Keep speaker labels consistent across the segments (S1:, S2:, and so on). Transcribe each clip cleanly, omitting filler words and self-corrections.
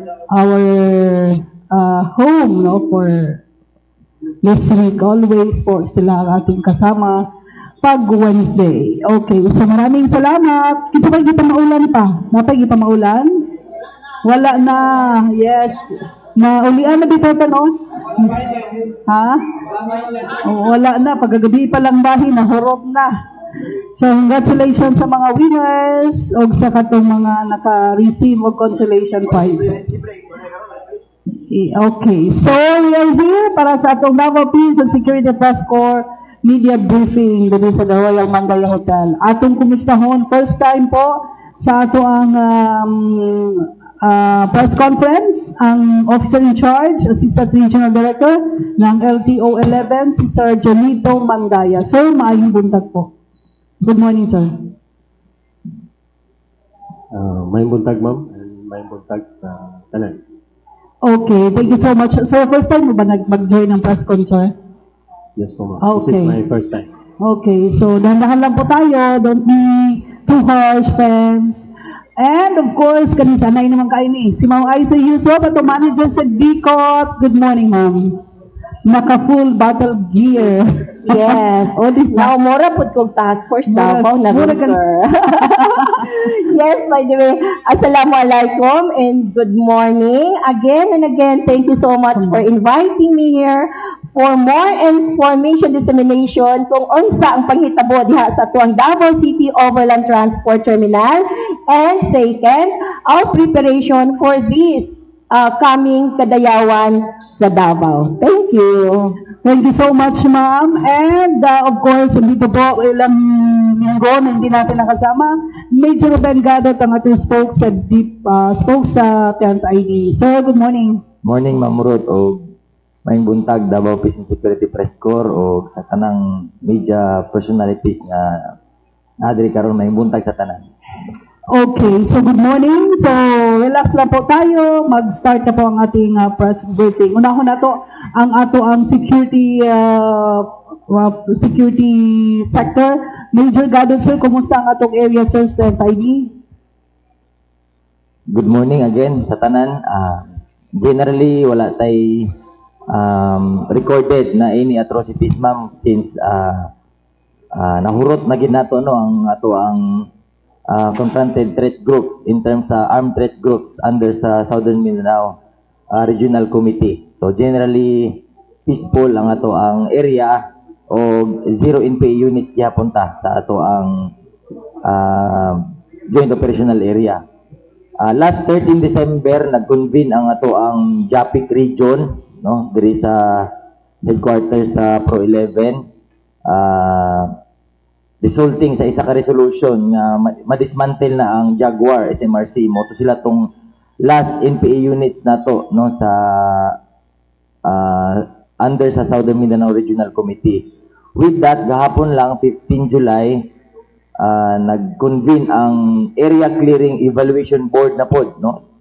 S1: our home, no, for this week. Always po sila ang ating kasama pag Wednesday. Okay, so maraming salamat. Kita pa kita maulan pa? Napay kita maulan? Wala na. Yes. Naulian na dito ito, no? Ha? Wala na. Pagkagabi pa lang bahin, nahurot na. So, congratulations sa mga winners o sa katong mga naka-receive of consolation prizes. Okay, so we are here para sa atong Davao Peace and Security Press Corps media briefing dito sa Royal Mandaya Hotel. Atong kumustahon, first time po sa ato ang press conference, ang officer in charge, Assistant Regional Director ng LTO 11, si Sir Janito Mandaya. Sir, maayong buntag po. Good morning, sir.
S2: May buntag, ma'am, and may buntag sa tanan.
S1: Okay, thank you so much. So, first time mo ba mag-join ng press con, sir?
S2: Yes po, ma'am.
S1: Okay.
S2: This is my first time.
S1: Okay, so dahan-dahan lang po tayo. Don't be too harsh, friends. And of course, kanina sanay naman kayo ni si Ma'am Aiza Yusuf, ato manager sa Bicot. Good morning, ma'am. Naka-full battle gear.
S3: Yes.
S1: O, di ba?
S3: Now, mura po kong task force Davao na
S1: Mura
S3: rin,
S1: ka-
S3: sir. Yes, by the way, Assalamualaikum and good morning. Again and again, thank you so much for inviting me here for more information dissemination kung unsa ang panghitabo diha sa tuang Davao City Overland Transport Terminal, and second, our preparation for this coming kadayawan sa Davao. Thank you.
S1: Thank you so much, ma'am. And of course, dito po, ilang linggo na hindi natin nakasama, Major Ruben Gadot ang ating spokes sa 10th ID. Sir, good morning.
S4: Morning, Ma'am Ruth, o may buntag Davao Peace and Security Press Corps o sa tanang media personalities nga adri karon may buntag sa tanan.
S1: Okay, so good morning. So, relax lang po tayo. Mag-start na po ang ating press briefing. Unahon na to ang security security sector. Major Gadot, sir, kumusta ang atong area, sir, sa ID?
S4: Good morning again sa tanan. Generally, wala tay recorded na any atrocities, ma'am, since nahurot na ginato no ang ato ang confronted threat groups in terms sa armed threat groups under sa Southern Mindanao Regional Committee. So generally peaceful ang ato ang area o zero NPA units gihapunta sa ato ang joint operational area. Last 13 December nag-convene ang ato ang JAPIC region, no, diri sa headquarters sa Pro 11, resulting sa isa ka resolution nga madismantle na ang Jaguar SMRC. Moto sila tong last NPA units nato, no, sa under sa Southern Mindanao Regional Committee. With that, gahapon lang 15 July nag-convene ang Area Clearing Evaluation Board na pod, no.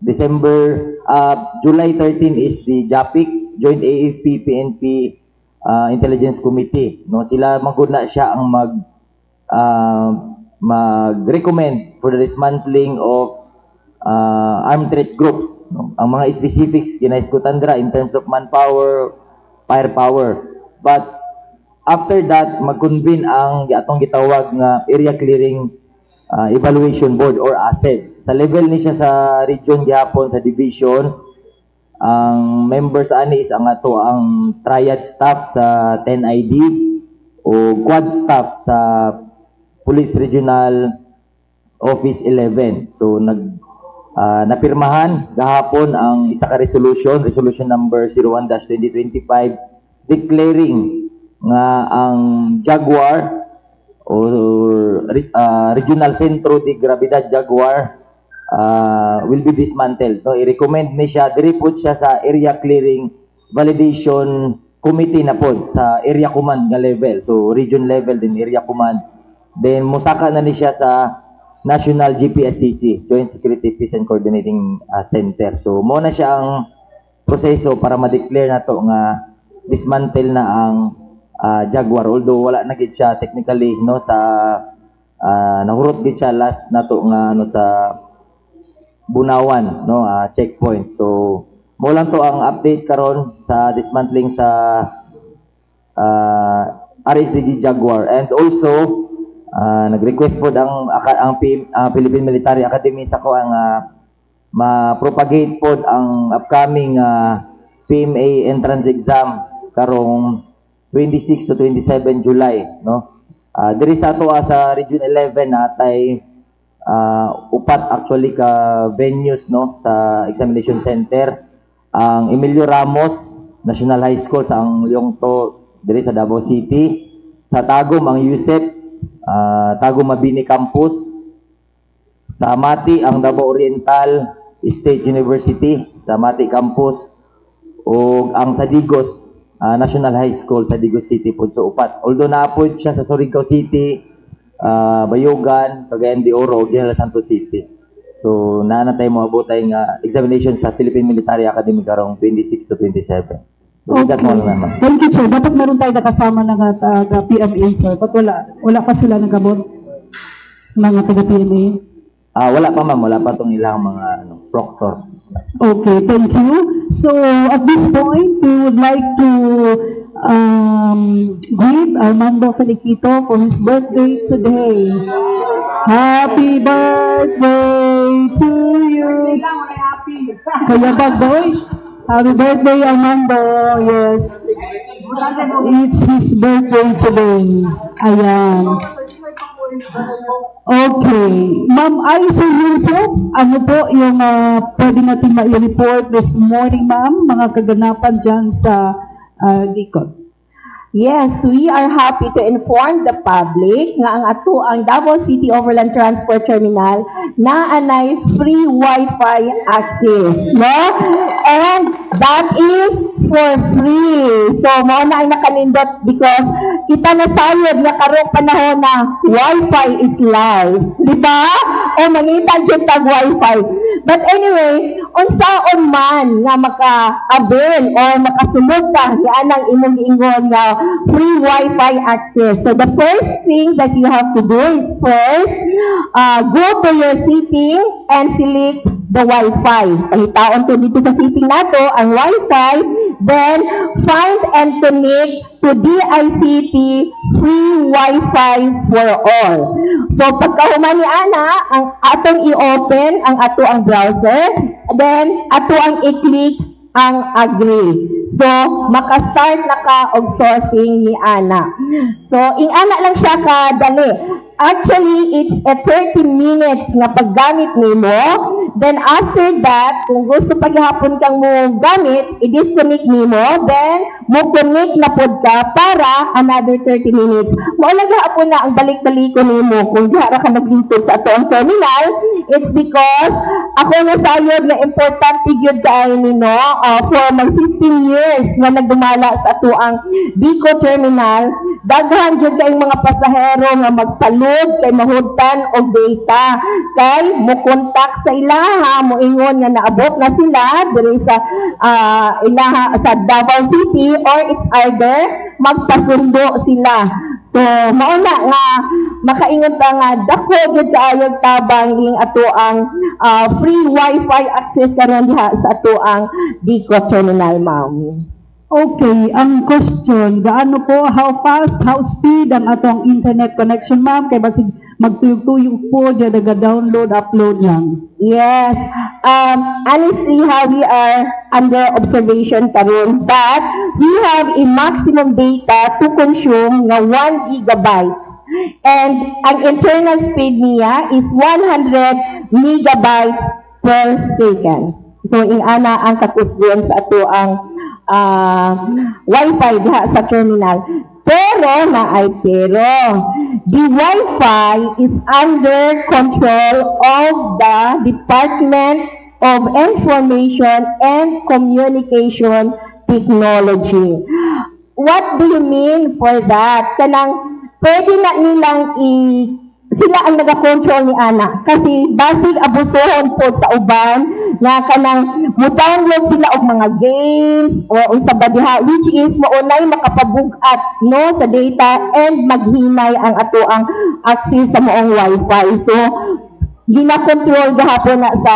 S4: July 13 is the JAPIC, Joint AFP PNP Intelligence Committee, no. Sila magud na siya ang mag-recommend for the dismantling of armed threat groups, no? Ang mga specifics ginaiskutan dira in terms of manpower, firepower. But after that, mag-convene ang atong gitawag nga Area Clearing Evaluation Board or ASEB. Sa level ni siya sa region gihapon, sa division, ang members ani is ang ato ang triad staff sa 10ID o quad staff sa Police Regional Office 11. So napirmahan gahapon ang isa ka resolution number 01-2025, declaring nga ang Jaguar or Regional Centro de Gravidad Jaguar will be dismantled. No, i-recommend ni siya, direport siya sa Area Clearing Validation Committee na pod sa Area Command nga level. So region level din Area Command. Then musaka na ni siya sa National GPSCC, Joint Security Peace and Coordinating Center. So mo na siya ang proseso para ma-declare na to nga dismantle na ang Jaguar, although wala na gid siya technically, no, sa nahurot gid siya last na to nga ano sa Bunawan, no, checkpoint. So mo lang to ang update karon sa dismantling sa RSDG Jaguar. And also nag-request po ang Philippine Military Academy sa ko ang ma-propagate po ang upcoming PMA entrance exam karong 26 to 27 July, no. Diri sa ato sa Region 11 natay upat actually ka venues, no, sa examination center. Ang Emilio Ramos National High School sa ang Lyongto diri sa Davao City, sa Tagum ang USEP, Tagum Mabini Campus, sa Mati ang Davao Oriental State University sa Mati Campus, o ang sa Digos National High School sa Digos City po. So upat, although naapod siya sa Surigao City, Bayugan, Cagayan de Oro, General Santos City. So naanatay mo abotay nga examination sa Philippine Military Academy karong 26 to 27. So ikat mo lang naman.
S1: Thank you, sir. Dapat meron tayo nakasama ng PMA, sir. But wala pa sila nagabot mga taga-PMA.
S4: Wala pa ma'am, wala pa tong ilang mga proctor.
S1: Okay, thank you. So at this point, we would like to greet Armando Feliquito for his birthday today. Happy birthday to you. Kaya Bagboy, happy birthday Armando. Yes, it's his birthday today. Ayan. Okay. Ma'am Aisa Yusuf, ano po yung pwede natin ma-report this morning, ma'am? Mga kaganapan dyan sa Dicot.
S3: Yes, we are happy to inform the public nga ang ato ang Davao City Overland Transport Terminal na anay free Wi-Fi access, no? And that is for free. So mo na ay nakanindot because kita na sayod nga karong panahon na Wi-Fi is life, di ba? O mangita jud tag Wi-Fi. But anyway, unsaon man nga maka-avail or makasulod ka ni anang imong giingon nga free Wi-Fi access. So the first thing that you have to do is first, go to your setting and select the Wi-Fi. Pahitaon to dito sa setting nato ang Wi-Fi, then find and connect to DICT free Wi-Fi for all. So pagkahuman ni ana, ang atong i-open ang ato ang browser, then ato ang i-click ang agree. So, maka-start na ka og surfing ni ana. So, ing-ana lang siya ka dali. Actually, it's a 30 minutes na paggamit nimo. Then after that, kung gusto paghapon kang mo gamit, i-disconnect nimo, then mo connect na pod ka para another 30 minutes. Mao hapon na ang balik-baliko nimo kung diha ka naglingkod sa ato ang terminal. It's because ako na sayod na importante gyud kay nino for mag 15 years na nagdumala sa ato ang Bico Terminal. Daghan jud kay mga pasahero nga magpalud kay mahudtan og data kay mo kontak sa ilaha mo ingon nga naabot na sila diri sa ilaha sa Davao City, or it's either magpasundo sila. So mao na nga makaingon ta nga dako gyud kaayog tabang ing ato ang free Wi-Fi access karon diha sa ato ang Bico Terminal, ma'am.
S1: Okay, ang question, gaano po, how fast, how speed ang atong internet connection, ma'am? Kaya basig magtuyog-tuyog po, dyan naga-download, upload lang.
S3: Yes. Honestly, how we are under observation karon, but we have a maximum data to consume nga 1 gigabytes. And ang internal speed niya is 100 megabytes per second. So, ing-ana ang kakusgon sa ato ang Wi-Fi diha sa terminal. Pero the Wi-Fi is under control of the Department of Information and Communication Technology. What do you mean for that? Kanang pwede na nilang sila ang naga-control ni ana kasi basig abusohon po sa uban nga kanang mo-download sila og mga games o unsa ba diha, which is maunay makapabug-at no sa data and maghinay ang ato ang access sa moong Wi-Fi. So gina-control gahapon na sa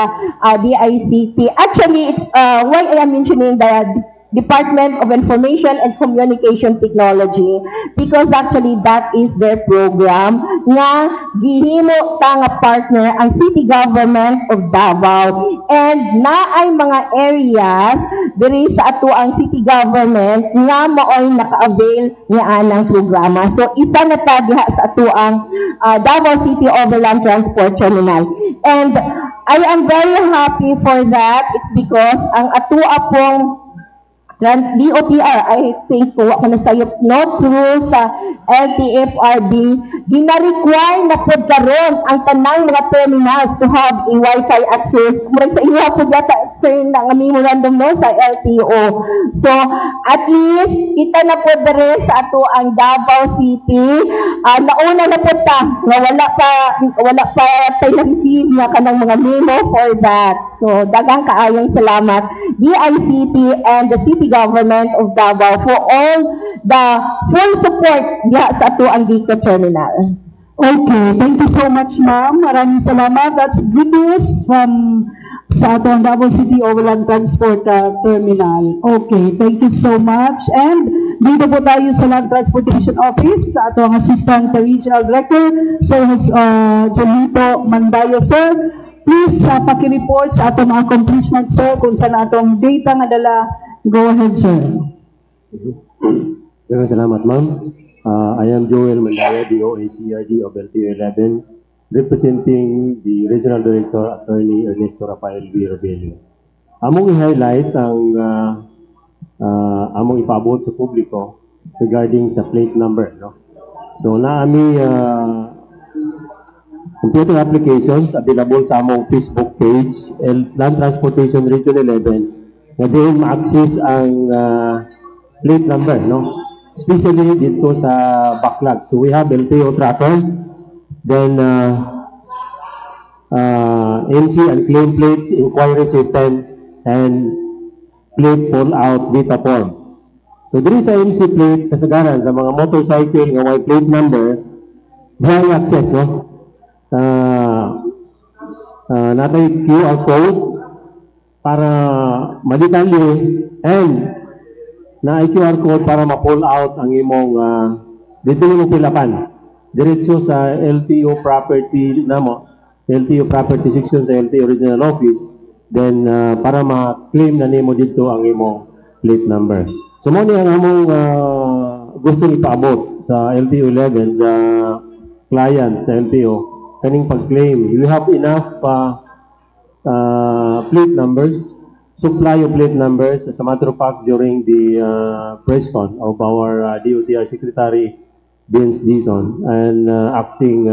S3: DICT. Actually, it's why I am mentioning the Department of Information and Communication Technology, because actually that is their program nga gihimo ta nga partner ang city government of Davao, and naay mga areas diri sa ato ang city government nga maoy naka-avail nga anang programa. So isa na ta diha sa ato ang Davao City Overland Transport Terminal, and I am very happy for that. It's because ang ato pong DOTR, I think po ako nasayop no through sa LTFRB, gina-require na po karon ang tanang mga terminals to have a Wi-Fi access. Murag sa iyo po yata sir na nga memorandum no sa LTO. So at least kita na po dere sa ato ang Davao City. Nauna na po ta nga wala pa tayo na-receive nga kanang mga memo for that. So daghang kaayong salamat DICT and the City Government of Davao for all the full support diha sa ato ang Dico Terminal.
S1: Okay, thank you so much, ma'am. Maraming salamat. That's good news from sa ato ang Davao City Overland Transport Terminal. Okay, thank you so much. And dito po tayo sa Land Transportation Office sa ato ang Assistant Regional Director, Sir Jonito Mandayo, sir. Please, paki-report sa atong mga accomplishment, sir, kung saan atong data nga dala. Go ahead, sir.
S2: Maraming salamat, ma'am. I am Joel Mandaya, DOACRD of LTO 11, representing the Regional Director, Attorney Ernesto Rafael V. Rebelio. Among i-highlight ang among ipaabot sa publiko regarding sa plate number. No? So, naami computer applications available sa among Facebook page, Land Transportation Region 11, na doon ma-access ang plate number, no? Especially dito sa backlog. So we have LTO tracker, then MC and claim plates, inquiry system, and plate pull-out data form. So diri sa MC plates, kasagaran sa mga motorcycle nga may plate number, diyan access, no? Natay QR code para maditalye, and na QR code para ma-pull out ang imong dito mo pilapan diretso sa LTO property namo, LTO property section sa LTO regional office, then para ma-claim na nimo dito ang imong plate number. So mo ni ang among gusto ipaabot sa LTO 11 sa client sa LTO kaning pag-claim. We have enough plate numbers, supply of plate numbers. As a matter of fact, during the press con of our DOTR Secretary Vince Dizon and acting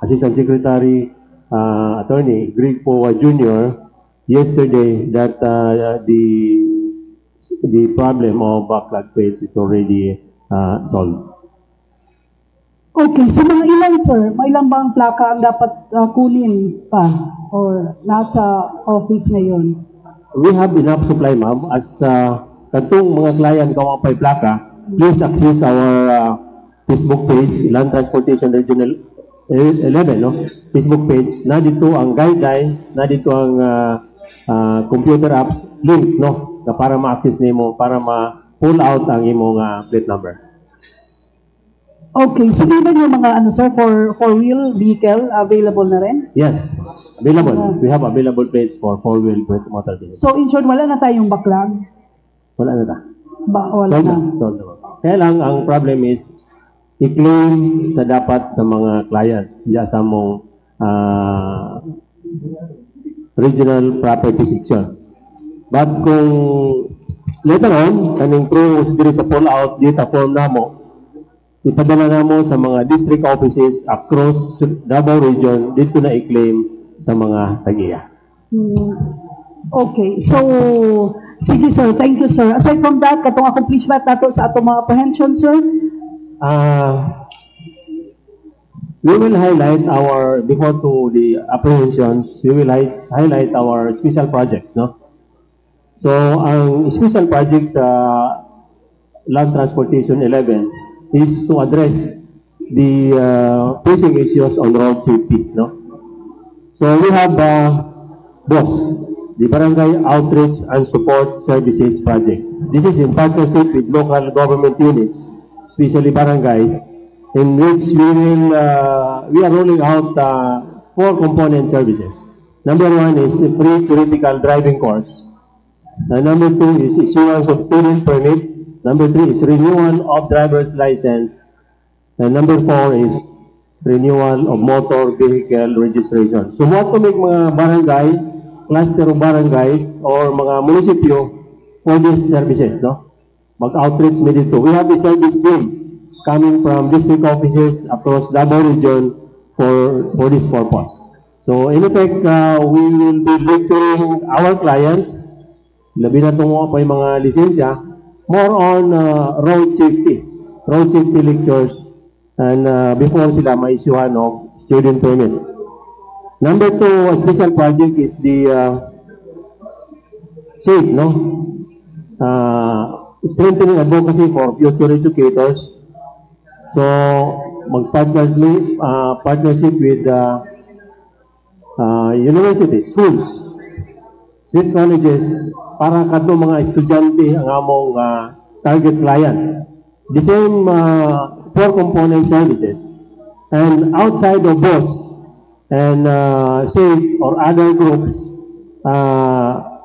S2: Assistant Secretary Attorney Greg Powa Jr. yesterday, that the problem of backlog plates is already solved.
S1: Okay, so mga ilan, sir? May ilan bang plaka ang dapat kunin pa or nasa office ngayon?
S2: We have enough supply, ma'am. As katong mga client ko pay plaka, please access our Facebook page, Land Transportation Regional 11, no? Facebook page. Na dito ang guidelines, na dito ang computer apps link, no? Na para ma-access nimo, para ma-pull out ang imong plate number.
S1: Okay, so even yung mga sir, for four-wheel vehicle, available na rin?
S2: Yes, available. We have available plates for four-wheel motor vehicle.
S1: So in short, wala na tayong backlog?
S2: Wala na ta.
S1: Wala
S2: Solve
S1: na.
S2: na. Solve na. Kaya lang, ang problem is, i-claim sa dapat sa mga clients, sa mong regional property section. But kung later on, kaning through sa pull-out data form na mo, ipadala na mo sa mga district offices across Davao region, dito na i-claim sa mga tagiya.
S1: Okay, so sige sir, thank you sir. Aside from that, katong accomplishment nato sa atong mga apprehension, sir?
S2: We will highlight our, before to the apprehensions, we will highlight our special projects, no? So, ang special projects sa Land Transportation 11 is to address the pressing issues on road safety, no? So we have BOSS, the Barangay Outreach and Support Services Project. This is in partnership with local government units, especially barangays, in which we are rolling out 4 component services. Number 1 is a free theoretical driving course. Number 2 is issuance of student permit. Number 3 is renewal of driver's license. And number 4 is renewal of motor vehicle registration. So what to make mga barangay, cluster of barangays, or mga munisipyo for these services, no? Mag-outreach me dito. We have a service team coming from district offices across Davao region for this purpose. So in effect, we will be lecturing our clients, labi na tungo pa yung mga lisensya, more on road safety lectures, and before sila ma-issuehan of student permit. Number 2, a special project is the SAFE, no? Strengthening advocacy for future educators. So, partnership with universities, schools, state colleges, para kadto mga estudyante ang among target clients. The same 4 component services. And outside of BOSS and SAFE or other groups,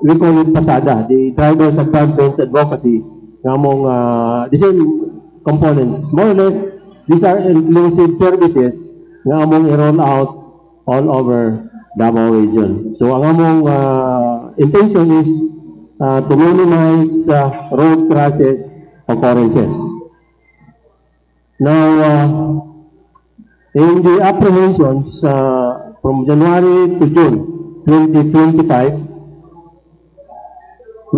S2: we call it PASADA, the Drivers Advancement Advocacy, among the same components. More or less, these are inclusive services nga among i-roll out all over Davao region. So ang among intention is to minimize road crashes occurrences. Now, in the apprehensions from January to June 2025,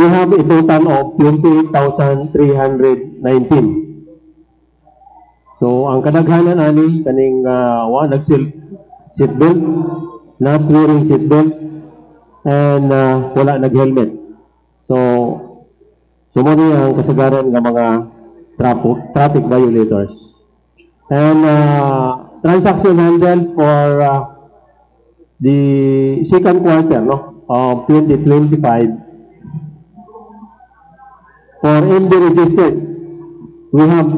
S2: we have a total of 28,319. So, ang kadaghanan ani kaning nag-seatbelt, not wearing seatbelt, and wala nag-helmet. So mo ang kasagaran ng mga traffic violators. And transaction handles for the second quarter of 2025 for MD registered, we have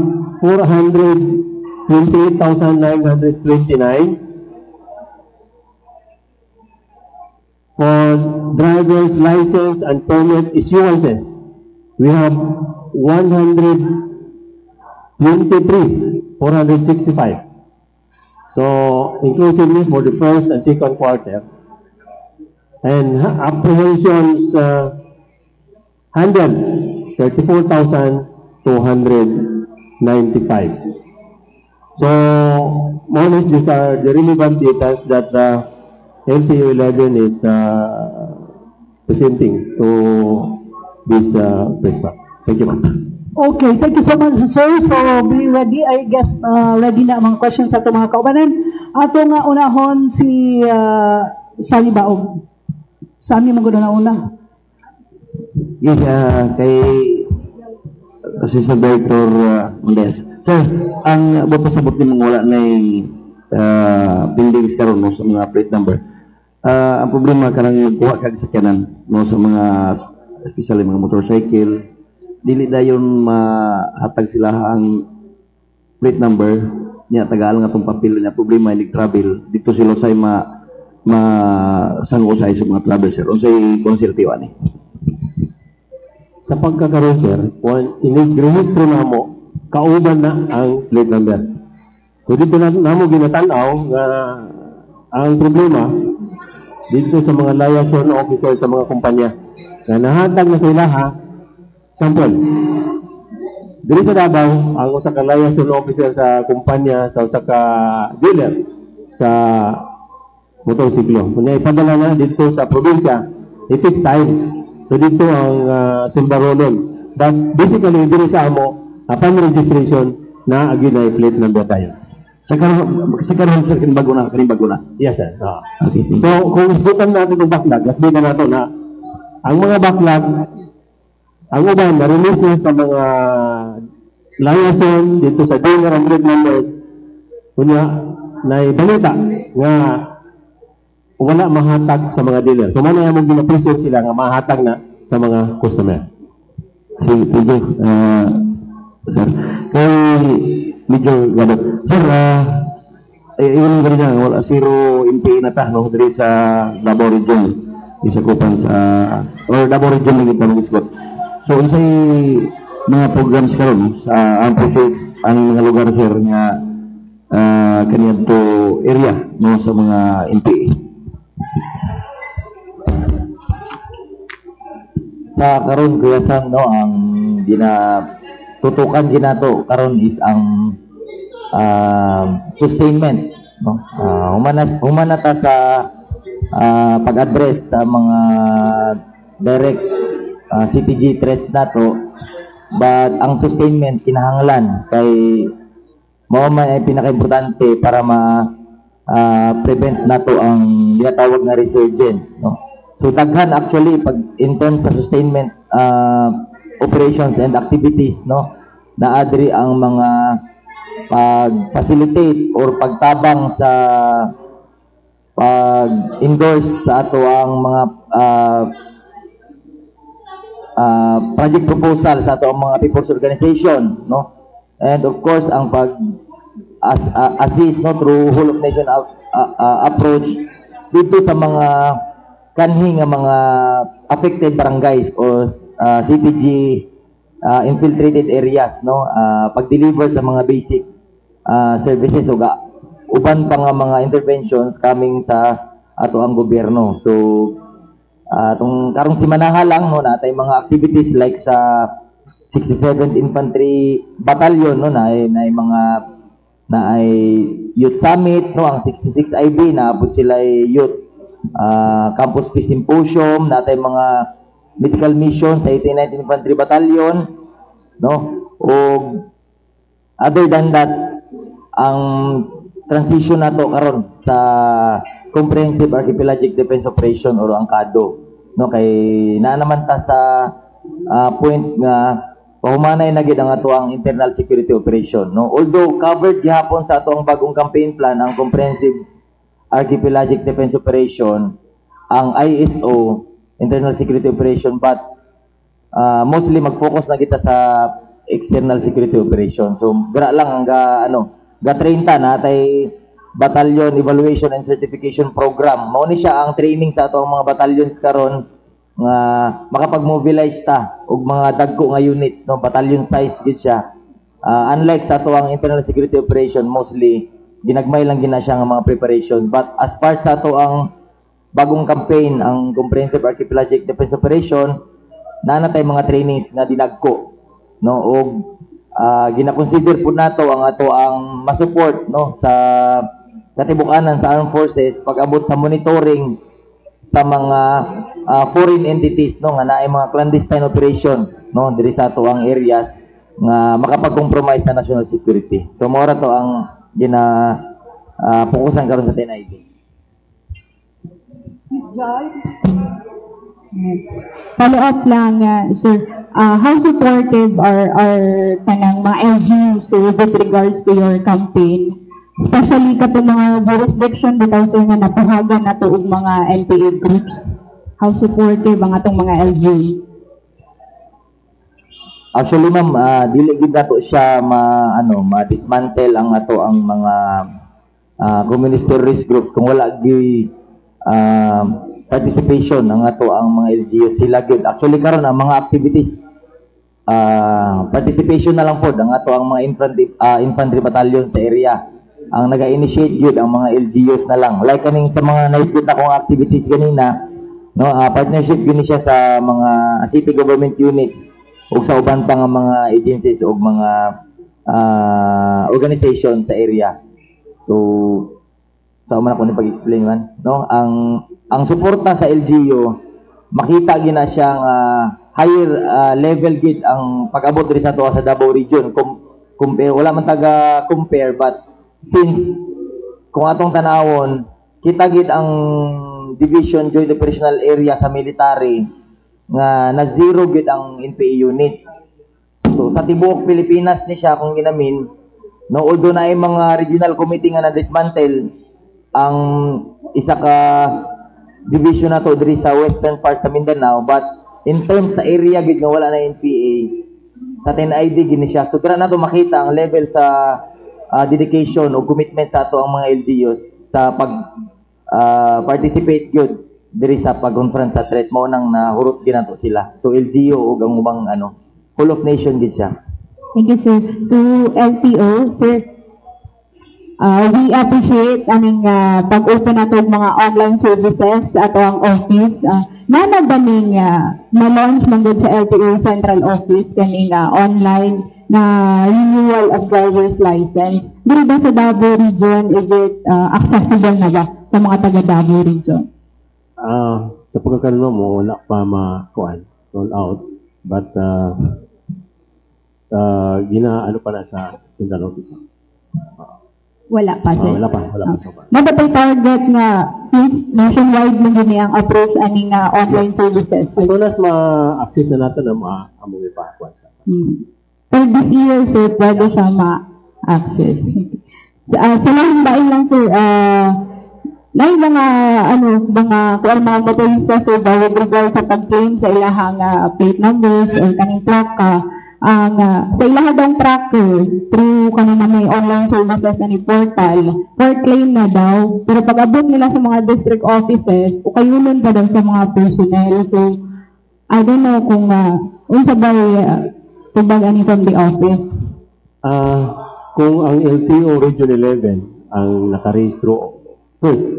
S2: 428,929. For driver's license and permit issuances, we have 123,465. So, inclusively for the first and second quarter. And apprehensions handled 34,295. So, more or less, these are the relevant data that LTO 11 is presenting to this press back. Thank you, ma'am.
S1: Okay, thank you so much, sir. So, be ready. I guess ready na ang mga questions sa itong mga kaubanan. Ato nga unahon si Sami Baog. Sami, maguna na una.
S5: Yes, kay Assistant Director Mondes. Sir, ang pasabot ni mong wala na buildings karon no, sa mga plate number. Ang problema kanang magkuha kag sakyanan no, sa mga especially mga motorcycle, dili dayon mahatag sila ang plate number niya tagal nga tong papel niya problema ilig travel dito sila say sango sa mga travel sir unsay konsertiwa ni
S2: Sa pagkakaroon, sir, inirehistro na mo, kauban na ang plate number. So dito na mo ginatanaw nga ang problema dito sa mga liaison officer sa mga kumpanya na nahatag na sila sample. Dili sa Davao, ang usa ka liaison officer sa kumpanya sa usa ka dealer sa motorsiklo. Kung ipadala na dito sa probinsya, i-fix time. So dito ang Sumbaronon. But basically, dito sa amo, upon registration, na aginay plate number tayo.
S5: sa karon sir kini bago na.
S2: Yes, sir.
S5: Okay.
S2: So, kung isbutan natin itong backlog, at na nato na ang mga backlog, ang uban, na-release na sa mga liaison dito sa dealer and plate numbers, kunya, na balita nga wala mahatag sa mga dealer. So man yung ginapresyo sila nga mahatag na sa mga customer.
S5: Thank you, sir. Kay Major Gadot. Sir, yun nga rin wala zero MPA na ta, no? Dari sa Davao Region. Isa ko pan sa, or Davao Region na kita mag-isgot. So, unsay mga programs karon sa ang process, ang mga lugar, sir, nga kanyan to area, no, sa mga MPA?
S4: Sa karon Kuya Sam, no, ang tutukan ginato karon is ang sustainment, no. Humana ta sa pag-address sa mga direct CPG threats nato, but ang sustainment kinahanglan kay mao man ay pinaka-importante para prevent nato ang tinatawag na resurgence, no. So daghan actually pag in terms sa sustainment operations and activities, no, na adri ang mga pag-facilitate or pagtabang sa pag-endorse sa ato ang mga project proposal sa ato ang mga people's organization, no, and of course ang assist, no, through whole of nation approach dito sa mga kanhi nga mga affected barangays or CPG infiltrated areas, no, pag-deliver sa mga basic services o uban pa nga mga interventions coming sa ato ang gobyerno. So tong karong simanaha lang, no, natay mga activities like sa 67th Infantry Battalion, no, na ay youth summit, no, ang 66 IB naabot sila ay youth Campus Peace Symposium, natay mga medical mission sa 89th Infantry Battalion, no, o other than that ang transition nato karon sa Comprehensive Archipelagic Defense Operation or ang CADO, no, kay naa naman ta sa point nga pahumanay na gid ang ato ang internal security operation, no, although covered gihapon sa ato ang bagong campaign plan ang Comprehensive Archipelagic Defense Operation, ang ISO, Internal Security Operation, but mostly mag-focus na kita sa External Security Operation. So, gara lang ga 30 na tay Battalion Evaluation and Certification Program. Mao ni siya ang training sa ato ang mga battalions karon nga makapag-mobilize ta og mga dagko nga units, no, battalion size gid siya. Unlike sa ato ang Internal Security Operation, mostly ginagmay lang gina siya nga mga preparation, but as part sa ato ang bagong campaign ang Comprehensive Archipelagic Defense Operation, nanatay mga trainings nga dinagko, no, og gina-consider pud nato ang ato ang ma-support, no, sa katibukanan sa armed forces pag-abot sa monitoring sa mga foreign entities, no, nga naay mga clandestine operation, no, diri sa ato ang areas nga makapag-compromise sa national security. So mao ra to ang fokusan karon sa TNID.
S1: Miss Joy? Follow up lang, sir. How supportive are kanang mga LGUs with regards to your campaign? Especially katong mga jurisdiction bitaw sir nga napahagan nato og mga NPA groups. How supportive ang atong mga LGU?
S4: Actually, ma'am, dili gid nato siya ma-dismantle ang ato ang mga communist terrorist groups kung wala gi participation ng ato ang mga LGU. Sila gid actually karon ang mga activities participation na lang pod ang ato ang mga infantry battalion sa area ang naga-initiate gid ang mga LGUs na lang, like kaning sa mga naisgot akong activities kanina, no, partnership gini siya sa mga city government units ug sa uban pa nga mga agencies ug mga organization sa area. So sa man ako ni pag-explain man, no, ang suporta sa LGU makita gina siya nga higher level gid ang pag-abot diri sa tuwa sa Davao region. Compare wala man taga compare, but since kung atong tanawon kita gid ang division joint operational area sa military nga na zero gid ang NPA units. So sa tibuok Pilipinas ni siya kung ginamin, no, although na ay mga regional committee nga na dismantle, ang isa ka division na to diri sa western part sa Mindanao, but in terms sa area gid nga wala na NPA, sa 10ID gini siya. So dira na to makita ang level sa dedication o commitment sa ato ang mga LGUs sa pag participate gyud diri sa pag-conference sa threat mo nang nahurot ginato sila. So LGU ug ang ubang whole of nation gid siya.
S1: Thank you, sir. To LTO, sir, we appreciate aning pag-open nato og mga online services sa ato ang office. Nana ba ning ma-launch man gud sa LTO Central Office kaning online na renewal of driver's license? Dili ba sa Davao Region, is it accessible na ba sa mga taga Davao Region?
S2: Sa pagkakalma mo, wala pa roll out. But, ano pa na sa Central Office.
S1: Wala pa, sir.
S2: Wala pa so far.
S1: Mabatay target nga, since nationwide mo yun ang approach aning online services.
S2: As soon as ma-access na natin na among ipakuha sa.
S1: For this year, sir, pwede siya ma-access. Sa lahing bain lang, sir, na yung mga motorista, sir, with regard sa pag-claim sa ilahang plate numbers or kaning plaka, sa ilahang tracker, through kanina may online services na ni portal, for claim na daw, pero pag abot nila sa mga district offices, ukayunon pa daw sa mga personnel. So, I don't know kung unsa ba tubag ani from the office.
S2: Kung ang LTO Region 11 ang nakarehistro, first,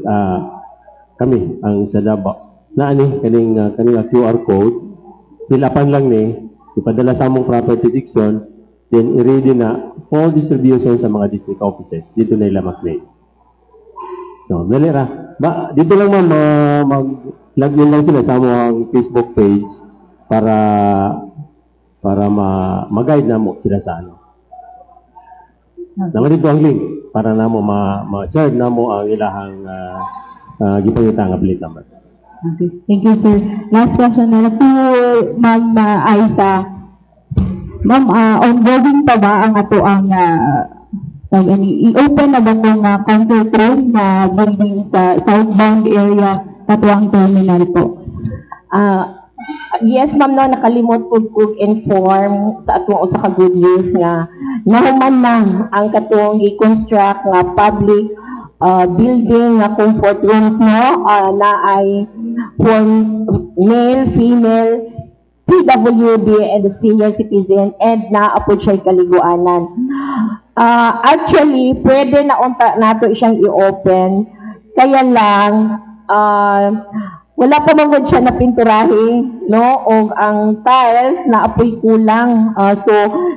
S2: kami, ang sa Davao, na kaning QR code, pilapan lang ipadala sa among property section, then i-ready na for distribution sa mga district offices. Dito na ila mag-claim. So, dali ra. Dito lang mag-login lang sila sa among Facebook page para mag-guide na mo sila sa Naman dito ang link para na mo ma-serve na mo ang ilahang gipangita nga plate number.
S1: Okay. Thank you, sir. Last question na po, Ma'am Aisa. Ma'am, ongoing pa ba ang ato ang i-open na ba kung control room na building sa southbound area katuang terminal po?
S3: Yes, ma'am, no, nakalimot po kong inform sa atong usa ka good news nga nahuman na ang katong i-construct nga public building nga comfort rooms na ay for male, female, PWD and senior citizen and naapod siya kaliguanan. Actually, pwede na unta nato siyang i-open, kaya lang wala pa man siya na pinturahe, og ang tiles na apoy kulang. So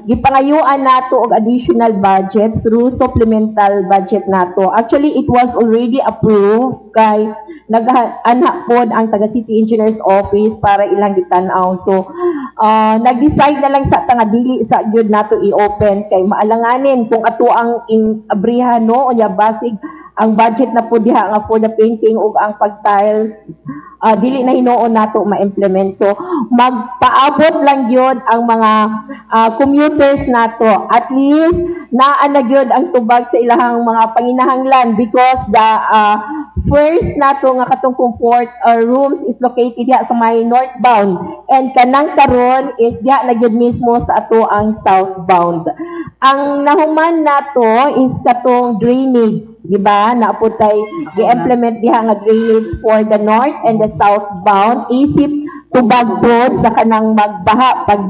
S3: gipangayuan nato og additional budget through supplemental budget nato. Actually, it was already approved kay nag-anak pod ang taga City Engineers Office para ilang gitanaw. So nag-decide na lang sa nga dili sa gyud nato i-open kay maalanganin kung ato ang abrihan unya basig ang budget na po diha nga for the painting ug ang pag-tiles dili na hinuon nato ma-implement. So magpaabot lang gyud ang mga commuters nato. At least naa na gyud ang tubag sa ilahang mga panginahanglan because the first nato nga katong comfort rooms is located diha sa may northbound and kanang karon is diha na gyud mismo sa ato ang southbound. Ang nahuman nato is katong drainage, di ba? Naaputay gi-implement diha nga drainage for the north and the southbound isip tubag pod sa kanang magbaha pag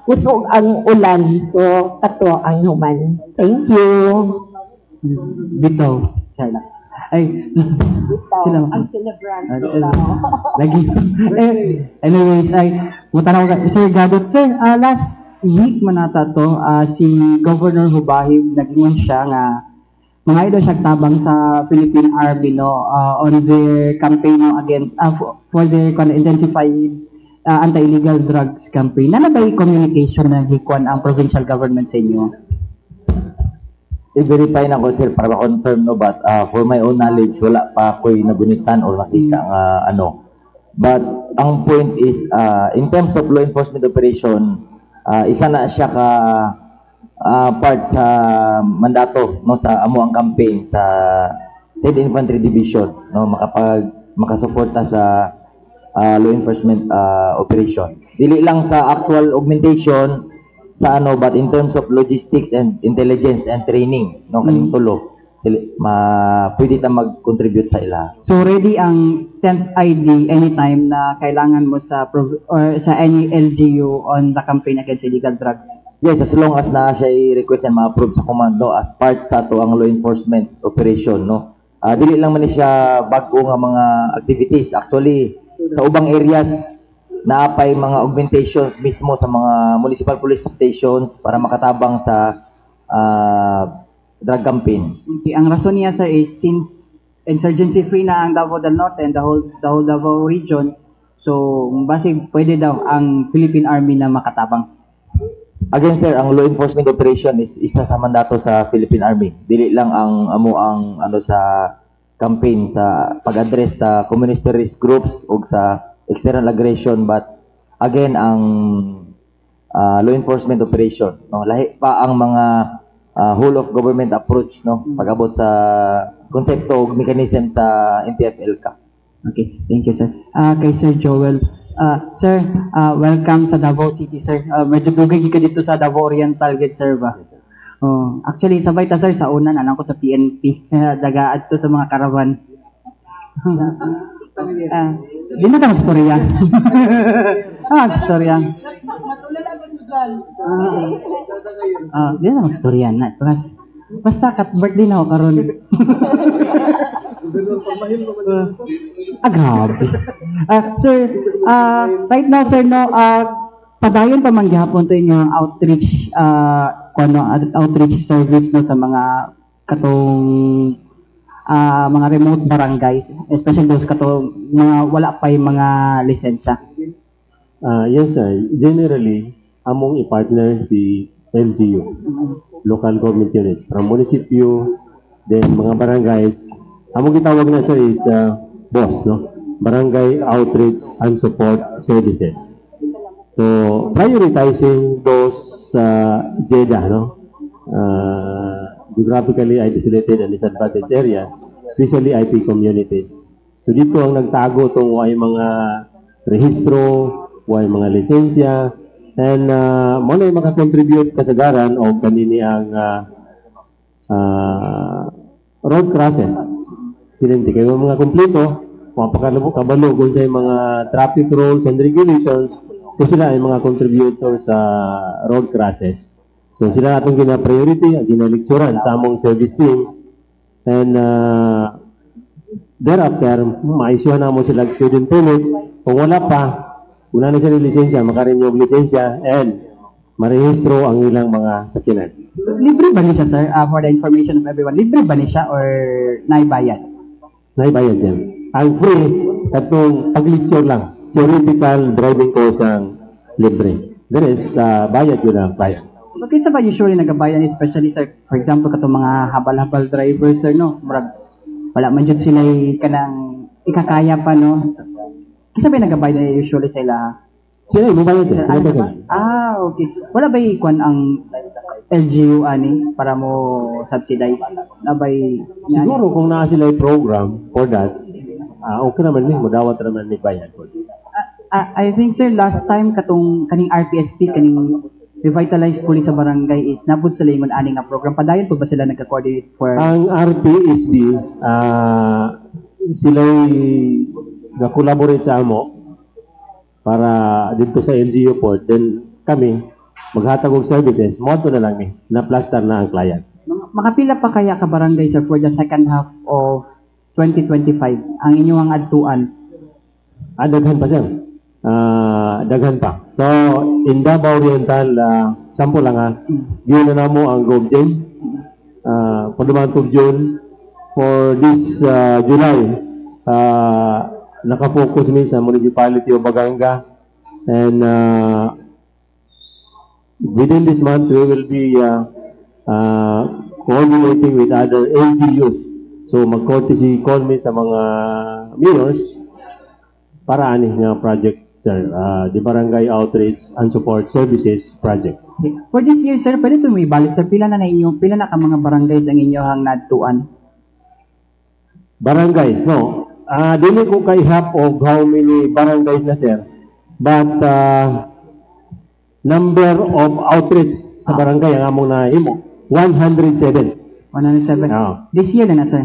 S3: kusog ang ulan. So ato ang human. Thank you.
S6: Bitaw. Ay, sila
S3: ang celebrant.
S6: Lagi. Anyways, mutanaw ka. Sir Gadot, sir, last week manata to, si Governor Hubahib naging siya nga mga idol siya tabang sa Philippine Army on their campaign against for their intensified anti-illegal drugs campaign. Ano ba yung communication na gikuan ang provincial government sa inyo?
S4: I-verify na ko, sir, para ma-confirm but for my own knowledge, wala pa ako'y nabunitan or nakita nga But ang point is, in terms of law enforcement operation, isa na siya ka part sa mandato sa amo ang campaign sa 10th Infantry Division, makapag makasuporta sa law enforcement operation. Dili lang sa actual augmentation sa ano, but in terms of logistics and intelligence and training, no, kaning tulo, pwede ta mag-contribute sa ila.
S6: So ready ang 10th ID anytime na kailangan mo sa or sa any LGU on the campaign against illegal drugs.
S4: Yes, as long as na siya i-request and ma-approve sa komando as part sa ato ang law enforcement operation, no. Dili lang man ni siya bago nga mga activities. Actually, sa ubang areas naapay mga augmentations mismo sa mga municipal police stations para makatabang sa drug campaign.
S6: Okay, ang rason niya sir is since insurgency free na ang Davao del Norte and the whole Davao region, so base pwede daw ang Philippine Army na makatabang.
S4: Again sir, ang law enforcement operation is isa sa mandato sa Philippine Army. Dili lang ang ano sa campaign sa pag-address sa communist terrorist groups o sa external aggression, but again ang law enforcement operation, no, lahi pa ang mga whole of government approach, no, pag-abot sa konsepto ug mechanism sa NTF-ELCA.
S6: Okay, thank you sir. Kay Sir Joel, sir, welcome sa Davao City sir. Medyo dugay ka dito sa Davao Oriental gid sir ba? Oh, actually sabay ta sir sa una anak ko sa PNP. Dagaad to sa mga karawan. Di na ka magstorya. Magstorya. Di na magstorya na. Basta kat birthday na ako karon. Grabe. Sir, right now sir no, padayon pa man gyapon to inyong outreach outreach service no sa mga katong mga remote barangays, especially those katong mga wala pa yung mga lisensya.
S2: Yes, sir. Generally, among i-partner si LGU, local government units, from municipio, then mga barangays. Among gitawag na sir is BOSS, no? Barangay Outreach and Support Services. So, prioritizing those JEDA, no? Geographically isolated and disadvantaged areas, especially IP communities. So dito ang nagtago itong way mga rehistro, way mga lisensya, and mo na makakontribute kasagaran o kanini ang road crosses. Silenti kayo mga kumpleto, mapakalabo kabalo kung sa mga traffic rules and regulations, kung sila ay mga contributor sa road crosses. So sila atong gina-priority, gina-lecturean sa among service team. And thereafter, maisuhan na mo sila student permit. Kung wala pa, una na sila lisensya, makarenew lisensya, and marehistro ang ilang mga sakinan.
S6: Libre ba niya siya, sir? For the information of everyone, libre ba niya siya or naibayad?
S2: Naibayad siya. Ang free, katong pag-lecture lang. Theoretical driving course ang libre. The rest, bayad yun ang client.
S6: Okay, sa ba usually nagabayan, especially sir, for example, katong mga habal-habal drivers, sir, no? Murag, wala man dyan sila kanang ikakaya pa, no? So, kisa ba nagabayan usually sila?
S2: Sila, mabayad siya. Sila ba?
S6: Okay. Wala ba ikuan ang LGU ani para mo subsidize? Nabay
S2: Siguro kung naa sila yung program for that, okay naman ni, madawat naman ni bayad.
S6: I think, sir, last time katong kaning RPSP, kaning Revitalized Police sa Barangay is nabud sa lingon ani nga program. Padayon po ba sila nagka-coordinate for...
S2: Ang RPSB, sila nag-collaborate sa amo para dito sa LGU port. Then kami, maghatag og services, moto na lang ni, na-plaster na ang client.
S6: Makapila pa kaya ka barangay, sir, for the second half of 2025 ang inyong adtuan?
S2: Daghan pa sir. Daghan pa. So, in Davao Oriental, sample lang yun na namo ang GovGen. Pagdumantog June, for this July, nakafocus mi sa municipality of Baganga. And within this month, we will be coordinating with other LGUs. So, mag-courtesy call mi sa mga mayors para ani nga project, sir, the Barangay Outreach and Support Services Project.
S6: Okay. For this year, sir, pwede ito may balik, sir, pila na ka mga barangays ang inyong nadtuan?
S2: Barangays, no? Dili ko kay half of how many barangays na sir. But number of outreach sa barangay ang among nahimo 107.
S6: 107.
S2: Ah.
S6: This year na sir.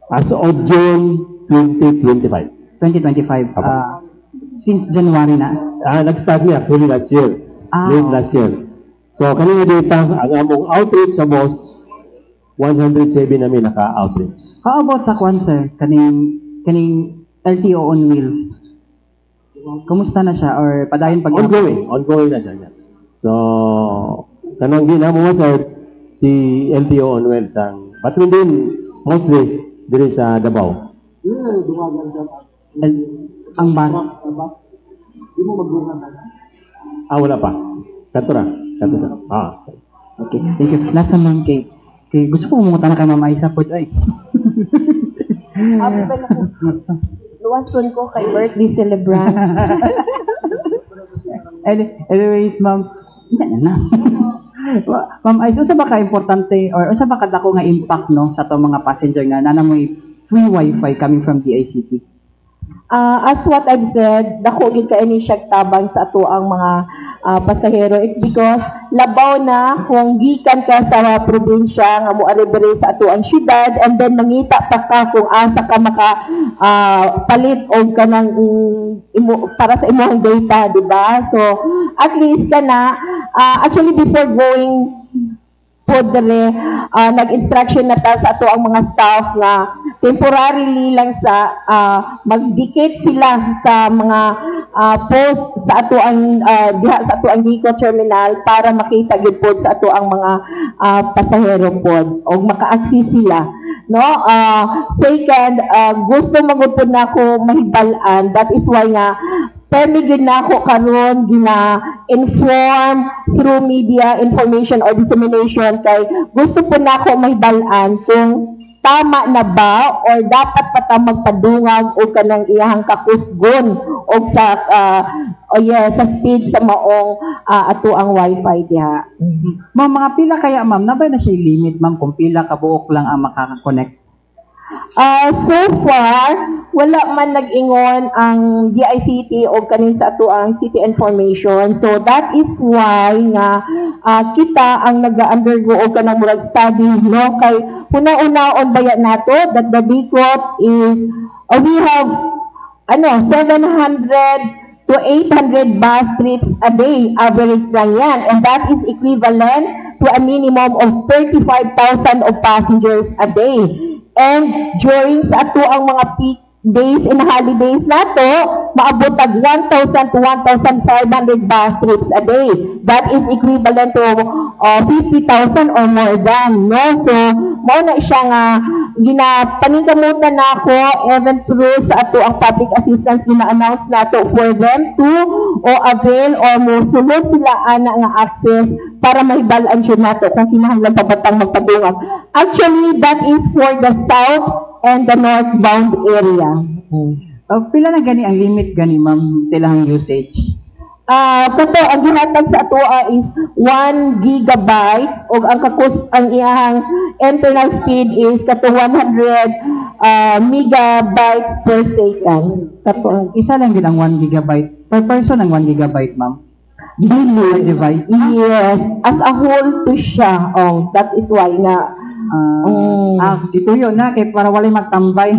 S2: As of June 2025.
S6: 2025.
S2: Apo.
S6: Since January na.
S2: Nag-start niya actually last year. Late last year. So kanina data ang among outreach sa boss 107 namin naka-outreach.
S6: How about sa kwan sir? Kaning LTO on wheels. Kumusta na siya or padayon pag
S2: Ongoing na siya. So kanang ginamo sir si LTO on wheels ang but din mostly diri sa Davao.
S6: ang bus.
S2: Wala pa. Kato sa.
S6: Okay, thank you. Last naman kay gusto ko pumunta na kay Ma'am Aisa po ay.
S3: Luwason ko kay birthday celebrant.
S6: Anyways, Ma'am, Ma'am Aisa, unsa ba ka importante or unsa ba kadako nga impact no sa to mga passenger nga nanamoy free wifi coming from DICT?
S3: As what I've said, dako gid ka ini siya tabang sa ato ang mga pasahero. It's because labaw na kung gikan ka sa probinsya nga moari diri sa ato ang syudad and then mangita pa ka kung asa ka maka palit og kanang para sa imong data, di ba? So at least kana actually before going po dere nag-instruction na ta sa ato ang mga staff nga temporarily lang sa magdikit sila sa mga post sa ato ang diha sa ato ang Gico terminal para makita gyud pod sa ato ang mga pasahero pod og maka-access sila, no? Second, gusto magud pod nako mahibal-an, that is why nga permigid na ako karon gina-inform through media information or dissemination kay gusto po na ako mahibal-an kung tama na ba or dapat pa ta magpadungag o kanang iyahang kakusgon o sa sa speed sa maong ato ang wifi diha.
S6: Ma'am, mga pila kaya ma'am, nabay na siya limit ma'am kung pila ka buok lang ang makaka-connect?
S3: So far, wala man nag-ingon ang DICT o kanin sa ato ang city information. So that is why nga kita ang nag-undergo o kanang murag study, no? Kay una-unaon baya nato that the DICOT is we have 700 to 800 bus trips a day, average lang yan. And that is equivalent to a minimum of 35,000 of passengers a day. And during sa ato ang mga peak days and holidays nato, maabot tag 1,000 to 1,500 bus trips a day. That is equivalent to 50,000 or more than, no? So, mao na siya nga ginapaningkamutan na ako even through sa ato ang public assistance gina-announce nato for them to avail or mosulod sila ana nga access para mahibal-an siya nato kung kinahanglan pa batang magpadungag. Actually, that is for the south and the northbound area.
S6: Pila na gani ang limit gani ma'am sa ilang usage?
S3: Kato ang gihatag sa atoa is 1 gigabytes o ang iyang internal speed is kato 100 megabytes per second. Kato
S6: Isa lang gid ang 1 gigabyte per person ang 1 gigabyte ma'am. Per device.
S3: Yes, as a whole to siya. That is why nga
S6: Dituyo na kay para walay magtambay.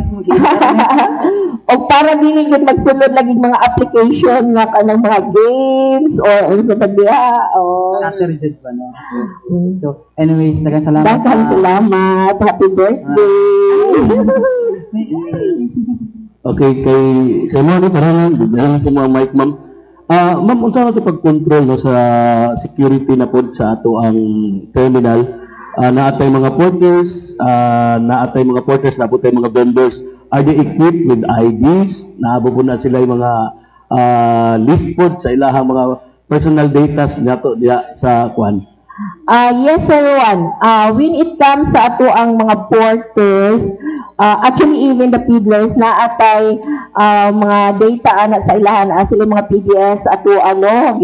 S3: o para dili gid magsulod lagi mga application nga kanang mga games or sa pagdiha
S6: Scattered ba na? So anyways, daghang salamat.
S3: Daghang salamat. Happy birthday.
S5: Okay, kay sa mga parang sa mga mic ma'am. Ma'am, unsa na ito pag-control no, sa security na pod sa ato ang terminal? Naatay mga porters, naabot mga vendors. Are they equipped with IDs? Naabo po na sila yung mga list pod sa ilahang mga personal data nato diya sa kwan.
S3: Yes, sir, Juan. When it comes sa ato ang mga porters, actually even the peddlers na atay mga data ana sa ilahan, sila mga PDS ato na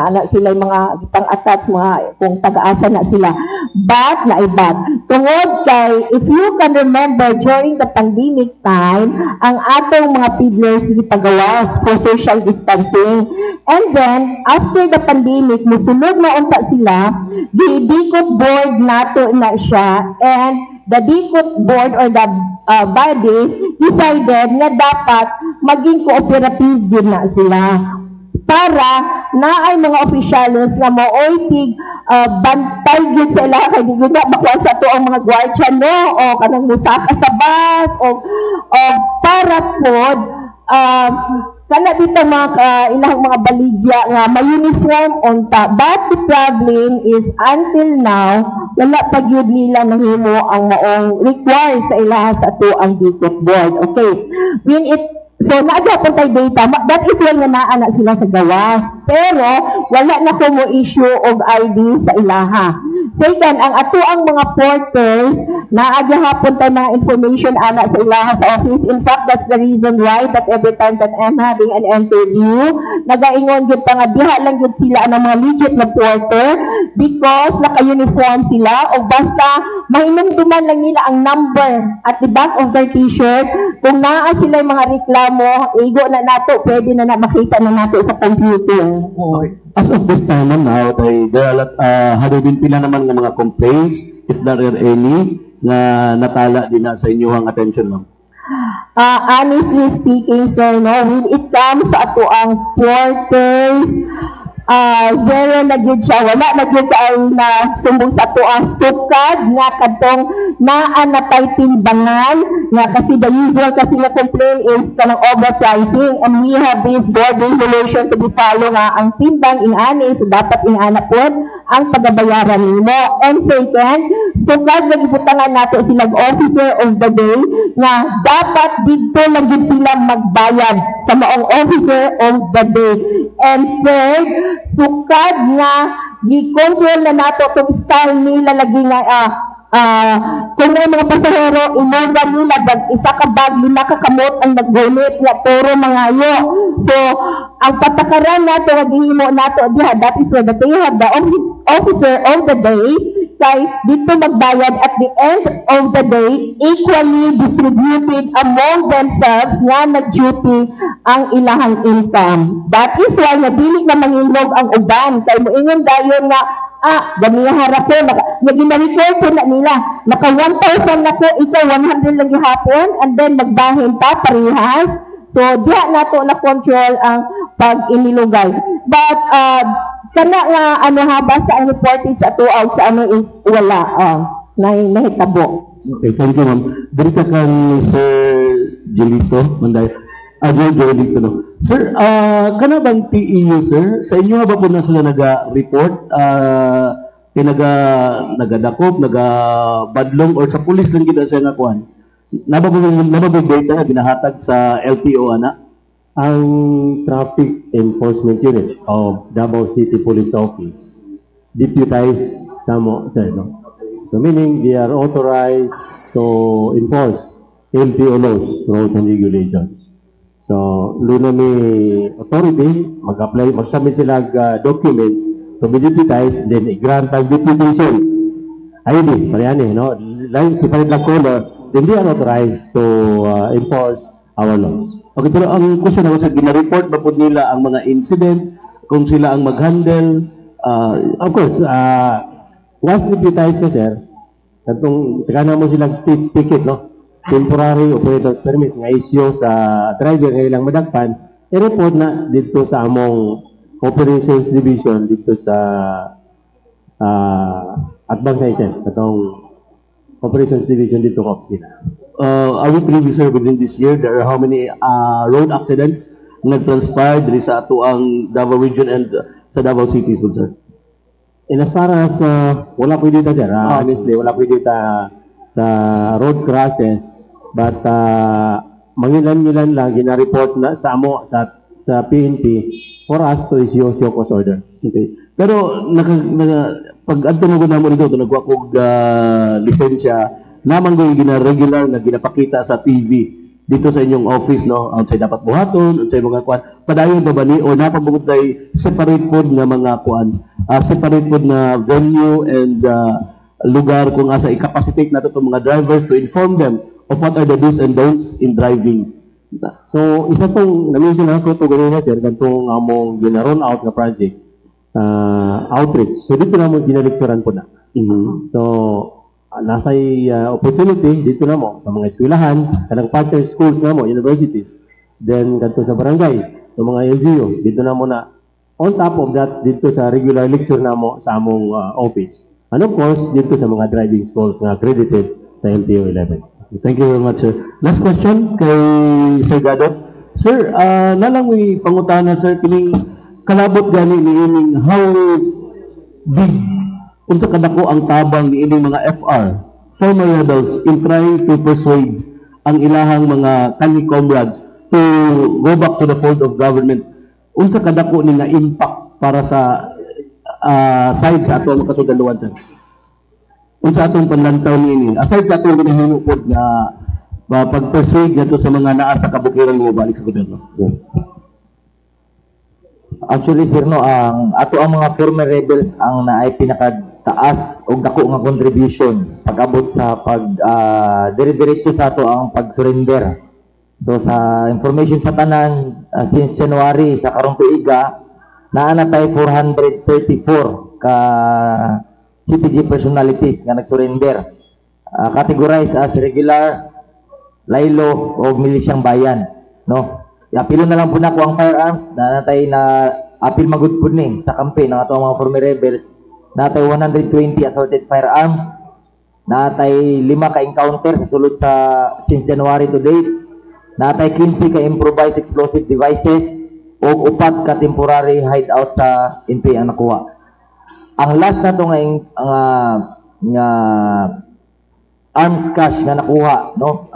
S3: ana sila mga gitang attach mga kung taga-asa na sila. But naibat. Tungod kay if you can remember during the pandemic time, ang atong mga peddlers gipagawas for social distancing. And then after the pandemic, musulod na unta sila, Dikot board nato na siya, and the Dikot board or the body decided na dapat maging cooperative din na sila para na ay mga opisyalis nga maoy bantay gyud sa ila kay di gyud na bakuan sa to ang mga gwardiya no o kanang musaka sa bus o para pod kana dito mga ilang mga baligya nga may uniform unta, but the problem is until now wala pa gyud nila nahimo ang maong require sa ilaha sa ato ang Dikot board. Okay, when it so naagapon tay data, that is why nga naa na sila sa gawas, pero wala na ko mo issue og ID sa ilaha. Second, ang ato ang mga porters naagahapon tay mga information ana sa ilaha sa office. In fact, that's the reason why that every time that I'm having an interview, nagaingon gyud pa nga diha lang gyud sila ang mga legit na porter because naka-uniform sila o basta mahinumduman lang nila ang number at the back of their t-shirt. Kung naa sila mga reklamo igo na nato, pwede na makita na nato sa computer.
S5: Okay. As of this time now, had there been pila naman ng mga complaints, if there are any, na natala din na sa inyong attention, ma'am?
S3: Honestly speaking, sir, no, when it comes sa ato ang porters, zero na gyud siya, wala na gyud kay na sumbong sa ato ang sukad nga kadtong naa na tay timbangan nga kasi the usual kasi nga complaint is kanang overpricing, and we have this board resolution to be follow nga ang timbang ingani, so dapat ingana pod ang pagabayaran nimo. And second, sukad nga gibutangan nato silang officer of the day nga dapat dito lang gyud sila magbayad sa maong officer of the day. And third, sukad nga gi-control na nato tong style nila lagi nga kung may mga pasahero inorder nila isa ka bag 5 ka kamot ang naggunit nga puro mangayo. So ang patakaran nato nga gihimo nato diha, that is why they have the officer of the day kay dito magbayad at the end of the day equally distributed among themselves nga nag-duty ang ilahang income. That is why nga dili na mangilog ang uban kay moingon dayon nga ganihara ko nagina-record po na nila naka 1,000 na ko, ito 100 lang gihapon, and then magbahin pa parehas. So diha nato na control ang pag-inilugay. But kana nga habas sa ang reporting sa tuaw sa is wala nahitabo.
S2: Okay, thank you, ma'am. Berita kan Sir Jelito Manday. Jelito, no. Sir, kana bang TEU, sir? Sa inyo ba po na sila naga-report? Nagadakop, naga-badlong, or sa pulis lang kita siya nga kuhan? Nababag data ginahatag sa LTO, ana?
S7: Ang Traffic Enforcement Unit of Davao City Police Office deputized kamo sir, no? So meaning they are authorized to enforce LTO laws, rules and regulations. So luna mi authority mag-apply, mag-submit sila documents to be deputized, then i-grant ang deputation ID parehani, no? Like si Panitlang Color, then they are authorized to enforce our laws.
S5: Okay, pero ang question ako sa gina-report ba po nila ang mga incident, kung sila ang mag-handle?
S7: Of course, once deputized ka, sir, katong tagana mo silang ticket, no? Temporary operator's permit nga issue sa driver nga ilang madagpan, i-report na dito sa among operations division dito sa Atbang Saisen, katong operations division dito ko sila.
S5: Are we privy, sir, within this year, there are how many road accidents nag-transpire diri sa ato ang Davao region and sa Davao City, sir?
S7: And as far as wala pwede ta, sir, honestly, wala pwede ta sa road crashes, but mangilan-ngilan lang gina-report na sa amo sa sa PNP for us to issue show cause order.
S5: Okay. Pero pag adto mo na mo dito nagwa kog lisensya naman ko gina-regular na ginapakita sa TV dito sa inyong office no outside dapat buhaton unsay mga kuan padayon ba ni o napabugod tay separate pod nga mga kuan separate pod na venue and lugar kung asa i-capacitate nato tong mga drivers to inform them of what are the do's and don'ts in driving.
S7: So, isa tong na-mention ako ito ganyan sir, ganitong among gina-roll out na project, outreach. So, dito na mo ginalecturean po na. So, nasa opportunity dito na mo sa mga eskwelahan, kanang partner schools na mo, universities, then ganito sa barangay, sa mga LGU, dito na mo na. On top of that, dito sa regular lecture na mo sa among office. And of course, dito sa mga driving schools na accredited sa LTO 11.
S5: Thank you very much, sir. Last question kay Sir Gadot. Sir, nalang may pangutana, sir, kining kalabot gani ni ining how big unsa kadako ang tabang ni ining mga FR, former rebels, in trying to persuade ang ilahang mga kani comrades to go back to the fold of government. Unsa kadako ni nga impact para sa side sa ato mga kasudaluhan, sir? Unsa atong panlantaw niini aside sa atong ginahimo pod nga pag-persuade nato sa mga naa sa kabukiran mo balik sa gobyerno.
S4: Yes. Actually sir no, ang mga former rebels ang naay pinakataas og dako nga contribution pag-abot sa dire-diretso sa ato ang pag-surrender. So sa information sa tanan since January sa karong tuiga naa na tay 434 ka CPG personalities nga nag-surrender. Categorized as regular, laylo o milisyang bayan, no? Apilo na lang po nako ang firearms na natay na apil magud pud ni sa campaign ng ato mga former rebels. Natay 120 assorted firearms, natay 5 ka encounter sa sulod sa since January to date, natay 15 ka improvised explosive devices o 4 ka temporary hideout sa NPA ang nakuha. Ang last na to nga arms cache nga nakuha no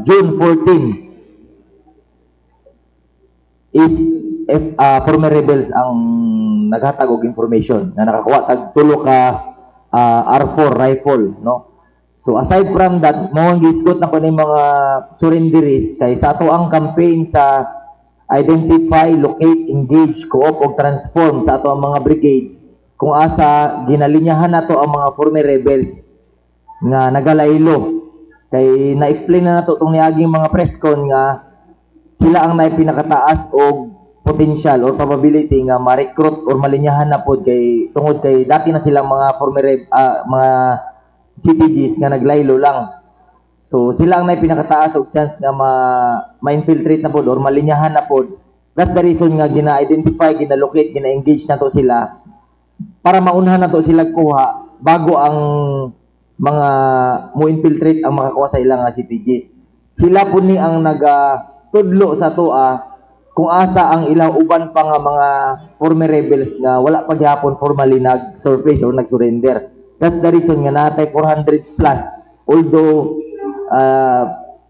S4: June 14 is former rebels ang naghatag og information nga nakakuha tag 3 ka R4 rifle no. So aside from that mo ang gisgot na ko ni mga surrenderies kay sa ato ang campaign sa identify, locate, engage, co-op og transform sa ato ang mga brigades kung asa ginalinyahan nato ang mga former rebels nga nagalaylo kay na-explain na nato tong niaging mga presscon nga sila ang naay pinakataas og potential or probability nga ma-recruit or malinyahan na pod kay tungod kay dati na silang mga former mga CPGs nga naglaylo lang. So sila ang naay pinakataas og chance nga ma-infiltrate na pod or malinyahan na pod. That's the reason nga gina-identify, gina-locate, gina-engage nato sila para maunhan na to sila kuha bago ang mga mo infiltrate ang makakuha sa ilang CPGs. Sila po ni ang nagatudlo sa toa kung asa ang ilang uban pa nga mga former rebels nga wala pa gyapon formally nag-surface or nag-surrender. That's the reason nga natay 400 plus although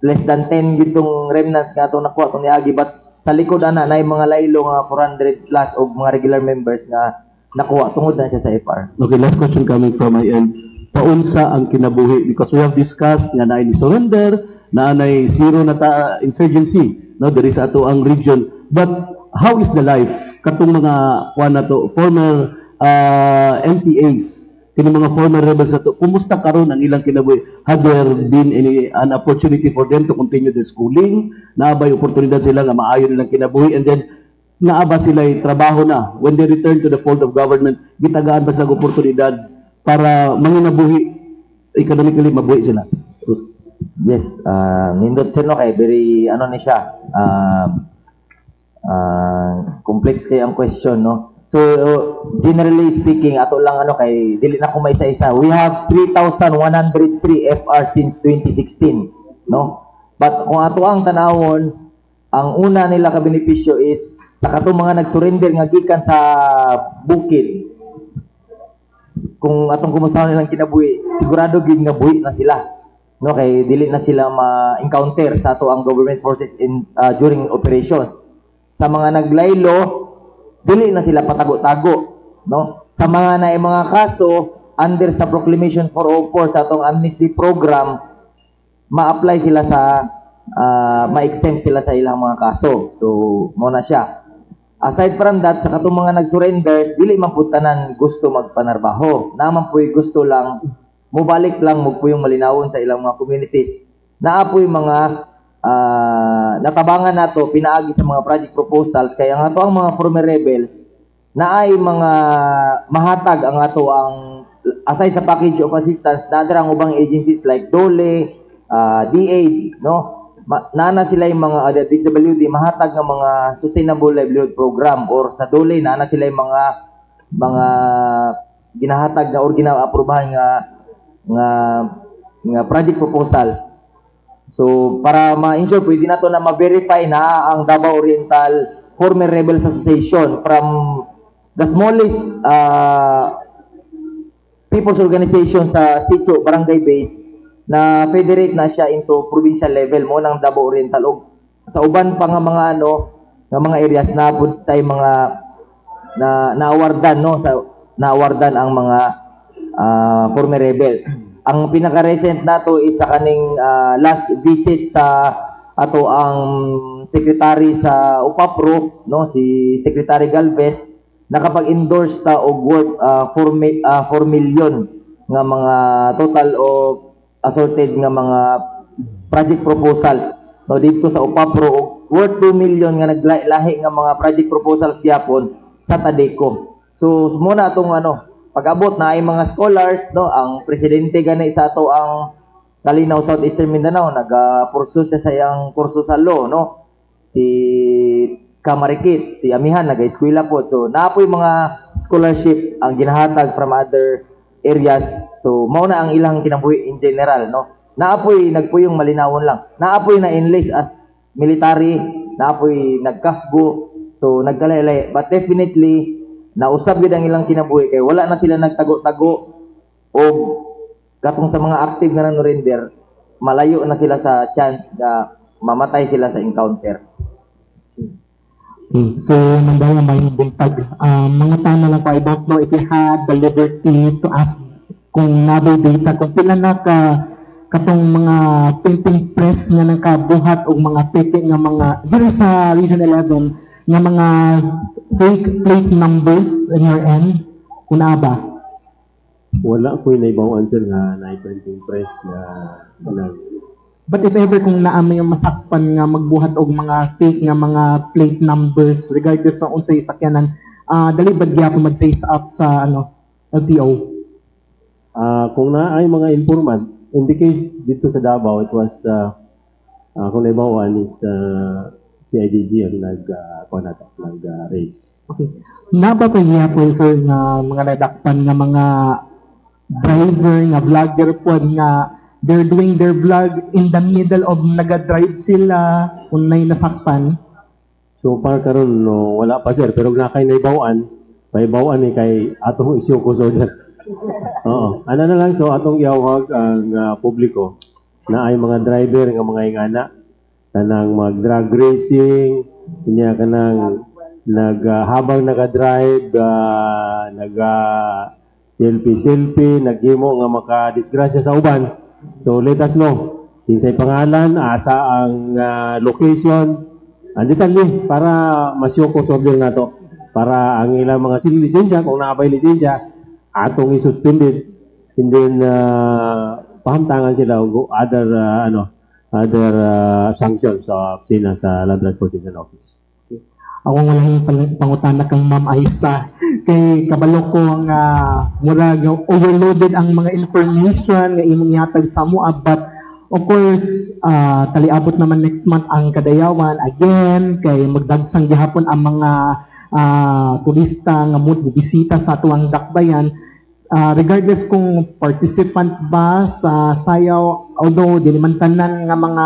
S4: less than 10 gitong remnants nga itong nakuha itong niagi but sa likod ana na mga laylo nga 400 plus o mga regular members nga nakuha tungod na siya sa FR.
S5: Okay, last question coming from my end. Paunsa ang kinabuhi because we have discussed nga naay ni surrender, naanay zero na ta insurgency, no, there is ato ang region. But how is the life katong mga kuan nato former NPAs, kini mga former rebels nato, kumusta karon ang ilang kinabuhi? Had there been an opportunity for them to continue their schooling? Naabay oportunidad sila nga maayo nilang kinabuhi and then naaba sila trabaho na when they return to the fold of government, gitagaan ba sila oportunidad para manginabuhi economically mabuhi sila?
S4: Yes, nindot sir no kay very ano ni siya complex kay ang question no. So generally speaking ato lang ano kay dili na ko may isa-isa. We have 3,103 FR since 2016 no. But kung ato ang tanawon, ang una nila ka benepisyo is sa katong mga nag-surrender nga gikan sa bukid. Kung atong kumustahan nilang kinabuhi, sigurado gid nga buhi na sila. No kay dili na sila ma-encounter sa ato ang government forces in during operations. sa mga naglaylo, dili na sila patago-tago, no? Sa mga kaso under sa Proclamation 404 sa atong amnesty program, ma-apply sila sa ma-exempt sila sa ilang mga kaso. So mo na siya. Aside from that, sa katong mga nag-surrenders, dili man pud tanan gusto magpanarbaho. Naman po'y gusto lang mubalik lang mo po yung malinawon sa ilang mga communities. Naapoy mga natabangan nato pinaagi sa mga project proposals kaya nga to ang mga former rebels na ay mga mahatag ang ato ang aside sa package of assistance na ang ubang agencies like DOLE, DA, no? Nana sila yung mga DSWD mahatag ng mga sustainable livelihood program or sa DOLE nana sila yung mga ginahatag na or gina-aprobahan nga project proposals. So, para ma-ensure, pwede na to na ma-verify na ang Davao Oriental Former Rebels Association from the smallest people's organization sa sitio, barangay base, na federate na siya into provincial level mo ng Davao Oriental. O sa uban pa nga mga mga areas na pud tay mga na-awardan, no? Na-awardan ang mga former rebels. Ang pinaka-recent nato is sa kaning last visit sa ato ang secretary sa UPAPRO, no, si Secretary Galvez, nakapag-endorse ta og worth 4 million nga mga total of assorted nga mga project proposals, no, dito sa UPAPRO, worth 2 million nga naglahi nga mga project proposals gyapon sa TADECO. So muna atong pag-abot na ay mga scholars, no, ang presidente gani sa ato ang Kalinaw Southeastern Mindanao naga-pursu siya sa iyang kurso sa law, no, si Kamarikit, si Amihan naga-eskwela po. So naapoy mga scholarship ang ginahatag from other areas. So mao na ang ilang kinabuhi in general, no. Naapoy nagpuyong malinawon lang, naapoy na enlist as military, naapoy nagkafgo, so nagkalaylay, but definitely nausab gid ang ilang kinabuhi kay wala na sila nagtago-tago o katong sa mga active nga surrender, malayo na sila sa chance nga mamatay sila sa encounter.
S6: Okay. So, nandang may buntag. Mga tama lang po, I don't know if you had the liberty to ask kung nabay data, kung pila na katong mga printing press nga nakabuhat o mga peke nga mga dito sa Region 11 nga mga fake plate numbers in your end, kuna ba?
S7: Wala ko yung naibang answer nga na printing press na
S6: But if ever kung naamay yung masakpan nga magbuhat og mga fake nga mga plate numbers regardless sa unsay sakyanan, dali ba gyapon mag-trace up sa LTO?
S7: Kung na ay mga informant, in the case dito sa Davao, it was kung naibawan is CIDG ang nag-raid.
S6: Okay. Nabapagya po, sir, nga mga nadakpan nga mga driver, nga vlogger po, nga they're doing their vlog in the middle of naga-drive sila, unay nasakpan?
S7: So, para karon no, wala pa, sir. Pero na kay naibawaan, paibawaan ni kay atong isyu ko so dyan. Oo. Ano na lang, so atong iawag ang publiko na ay mga driver, nga mga ingana, kanang mag-drag racing, kanya kanang habang naga-drive, naga-selfie, naghimo nga maka-disgrasya sa uban. So let us know kinsay pangalan, asa ang location, detalye para masyoko order nato para ang ilang mga lisensya kung naabay lisensya atong i-suspended and then pahamtangan sila og other sanctions sa opisina sa Land Transportation Office.
S6: Ako nga lang pangutana kang Ma'am Aisa kay kabalo ko nga murag overloaded ang mga information nga imong ihatag sa mo, but of course taliabot naman next month ang Kadayawan again kay magdagsang gihapon ang mga turista nga bisita sa tuwang dakbayan. Regardless kung participant ba sa sayaw, although dili man tanan nga mga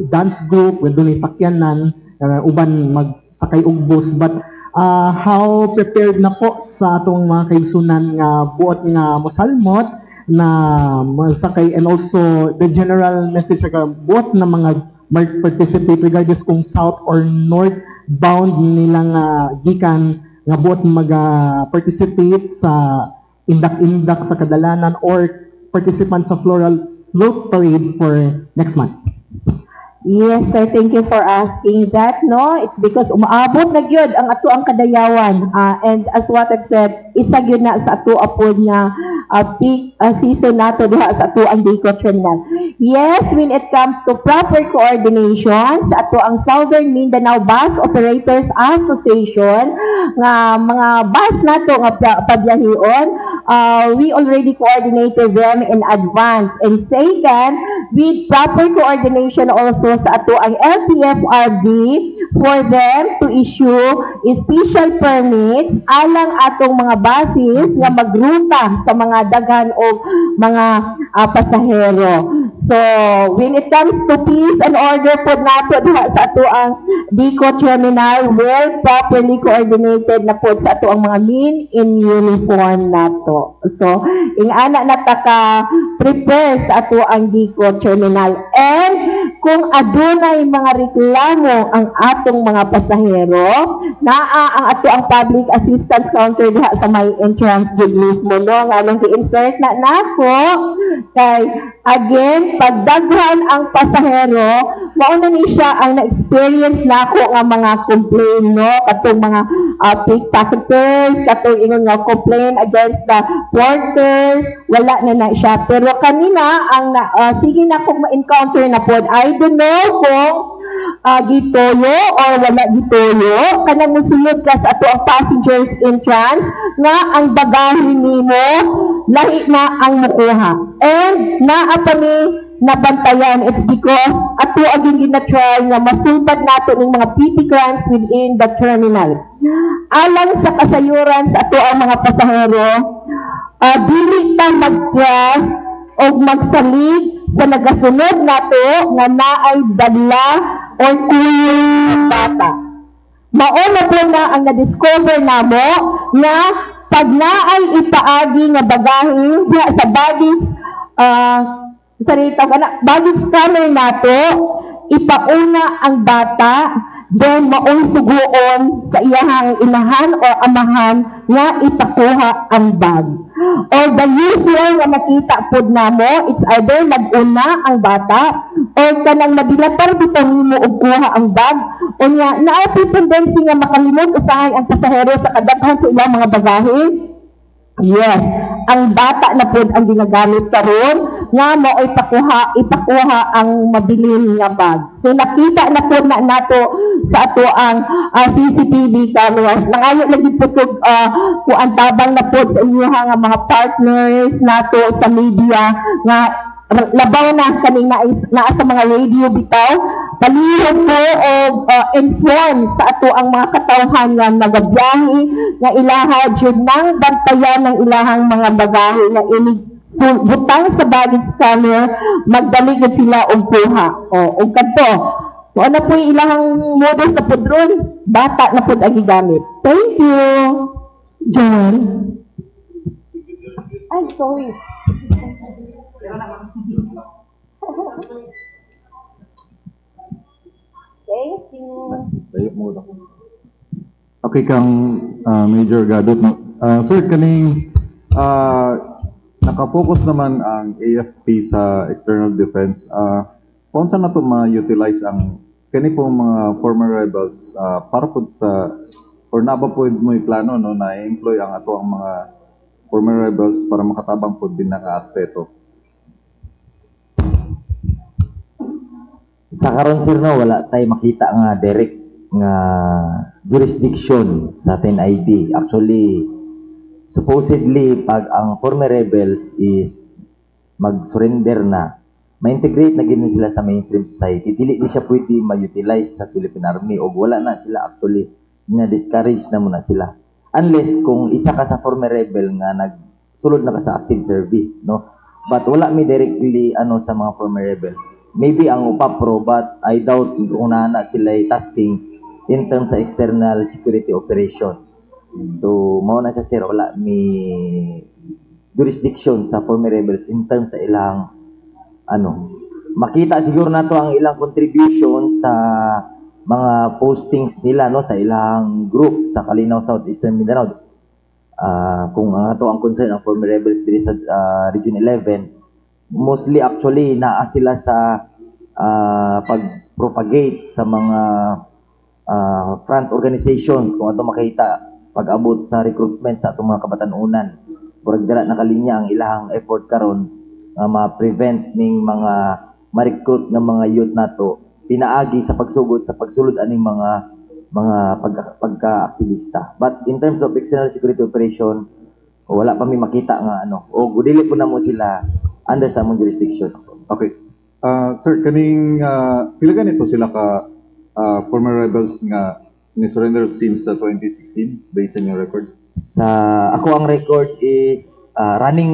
S6: dance group with dunay sakyanan, uban magsakay og bus, but how prepared na po sa atong mga kaigsunan nga buot nga mosalmot na magsakay, and also the general message ka buot na mga
S8: mag-participate regardless kung south or northbound nilang gikan nga buot mag-participate sa indak-indak sa kadalanan or participants sa floral float parade for next month.
S3: Yes, sir. Thank you for asking that. No, it's because umaabot na gyud ang ato ang kadayawan. And as what I've said, isa gyud na sa ato apod nga peak season nato diha sa ato ang Dico Terminal. Yes, when it comes to proper coordination sa ato ang Southern Mindanao Bus Operators Association nga mga bus nato nga pabiyahon, we already coordinated them in advance. And second, with proper coordination also sa ato ang LTFRB for them to issue special permits alang atong mga buses nga magruta sa mga daghan o mga pasahero. So, when it comes to peace and order po nato diha sa ato ang Dico Terminal, well properly coordinated na po sa ato ang mga men in uniform nato. So, ingana nataka prepare sa ato ang Dico Terminal. And kung adunay mga reklamo ang atong mga pasahero, naa ang ato ang public assistance counter diha sa may entrance gate mismo, no? Nga nang i-insert na nako kay again pagdaghan ang pasahero, mauna ni siya ang na-experience nako nga mga complaint, no? Katong mga pickpocketers, katong ingon nga complaint against the porters, wala na siya. Pero kanina ang sige na kung ma-encounter na pod, I don't know kung gitoyo or wala gitoyo, kanang musulod ka sa ato ang passengers entrance nga ang bagahe nimo lahi na ang mukuha. And naa pa ni nabantayan, it's because ato ang gina-try nga masulbad nato ng mga petty crimes within the terminal. Alang sa kasayuran sa ato ang mga pasahero, dili ta mag-trust o magsalig sa nagasunod nato nga naay dala o kuling bata. Mauna po na ang na-discover namo nga pag naay ipaagi nga bagahe sa baggage baggage scanner nato, ipauna ang bata, then maong suguon sa iyahang inahan o amahan nga ipakuha ang bag. Or the usual nga nakita pod namo, it's either nag-una ang bata or kanang madilatar bitaw nimo og kuha ang bag, unya naa tendency nga makalimot usahay ang pasahero sa kadaghan sa ilang mga bagahe. Yes, ang bata na pod ang ginagamit karon nga mao'y ipakuha ang mabilin nga bag. So nakita na pod na nato sa ato ang CCTV cameras. Nangayo lagi po kung ang tabang na pod sa inyo nga mga partners nato sa media nga labaw na kaning naa sa mga radio bitaw, palihog ko o inform sa ato ang mga katawhan nga nagabiyahe nga ilaha jud nang bantayan ng ilahang mga bagahe nga butang sa baggage scanner, magdaligod sila og kuha. O kadto, kung ano po yung ilahang modus na pod ron, bata na pod ang gigamit. Thank you. John. Ay, sorry. Thank you.
S9: Okay kang Major Gadot. No? Sir, kaning nakapokus naman ang AFP sa external defense. Kung saan na ito ma-utilize ang kani po mga former rebels para po sa or naba po mo yung plano no, na i-employ ang ato ang mga former rebels para makatabang po din naka-aspeto.
S4: Sa karon sir no, wala tay makita nga direct nga jurisdiction sa 10ID. Actually, supposedly pag ang former rebels is mag-surrender na, ma-integrate na gini sila sa mainstream society, dili ni siya pwede ma-utilize sa Philippine Army o wala na sila actually, na-discourage na muna sila. Unless kung isa ka sa former rebel nga nagsulod na ka sa active service, no? But wala mi directly sa mga former rebels. Maybe ang UPAPRO, but I doubt kung na sila tasking in terms sa external security operation. So, mao na siya sir, wala mi jurisdiction sa former rebels in terms sa ilang makita siguro nato ang ilang contribution sa mga postings nila no sa ilang group sa Calinaw Southeastern Mindanao. Kung ato ang concern ang former rebels diri sa Region 11, mostly actually naa sila sa pag-propagate sa mga front organizations kung ato makita pag-abot sa recruitment sa atong mga kabatanunan. Murag dira nakalinya ang ilahang effort karon ma-prevent ning mga ma-recruit ng mga youth nato pinaagi sa pagsugod sa pagsulod aning mga pagka-aktivista. But in terms of external security operation, wala pa mi makita nga o dili po na mo sila under sa among jurisdiction.
S9: Okay. Sir, kaning pila ganito sila ka former rebels nga ni-surrender since 2016 based on your record?
S4: Sa ako ang record is running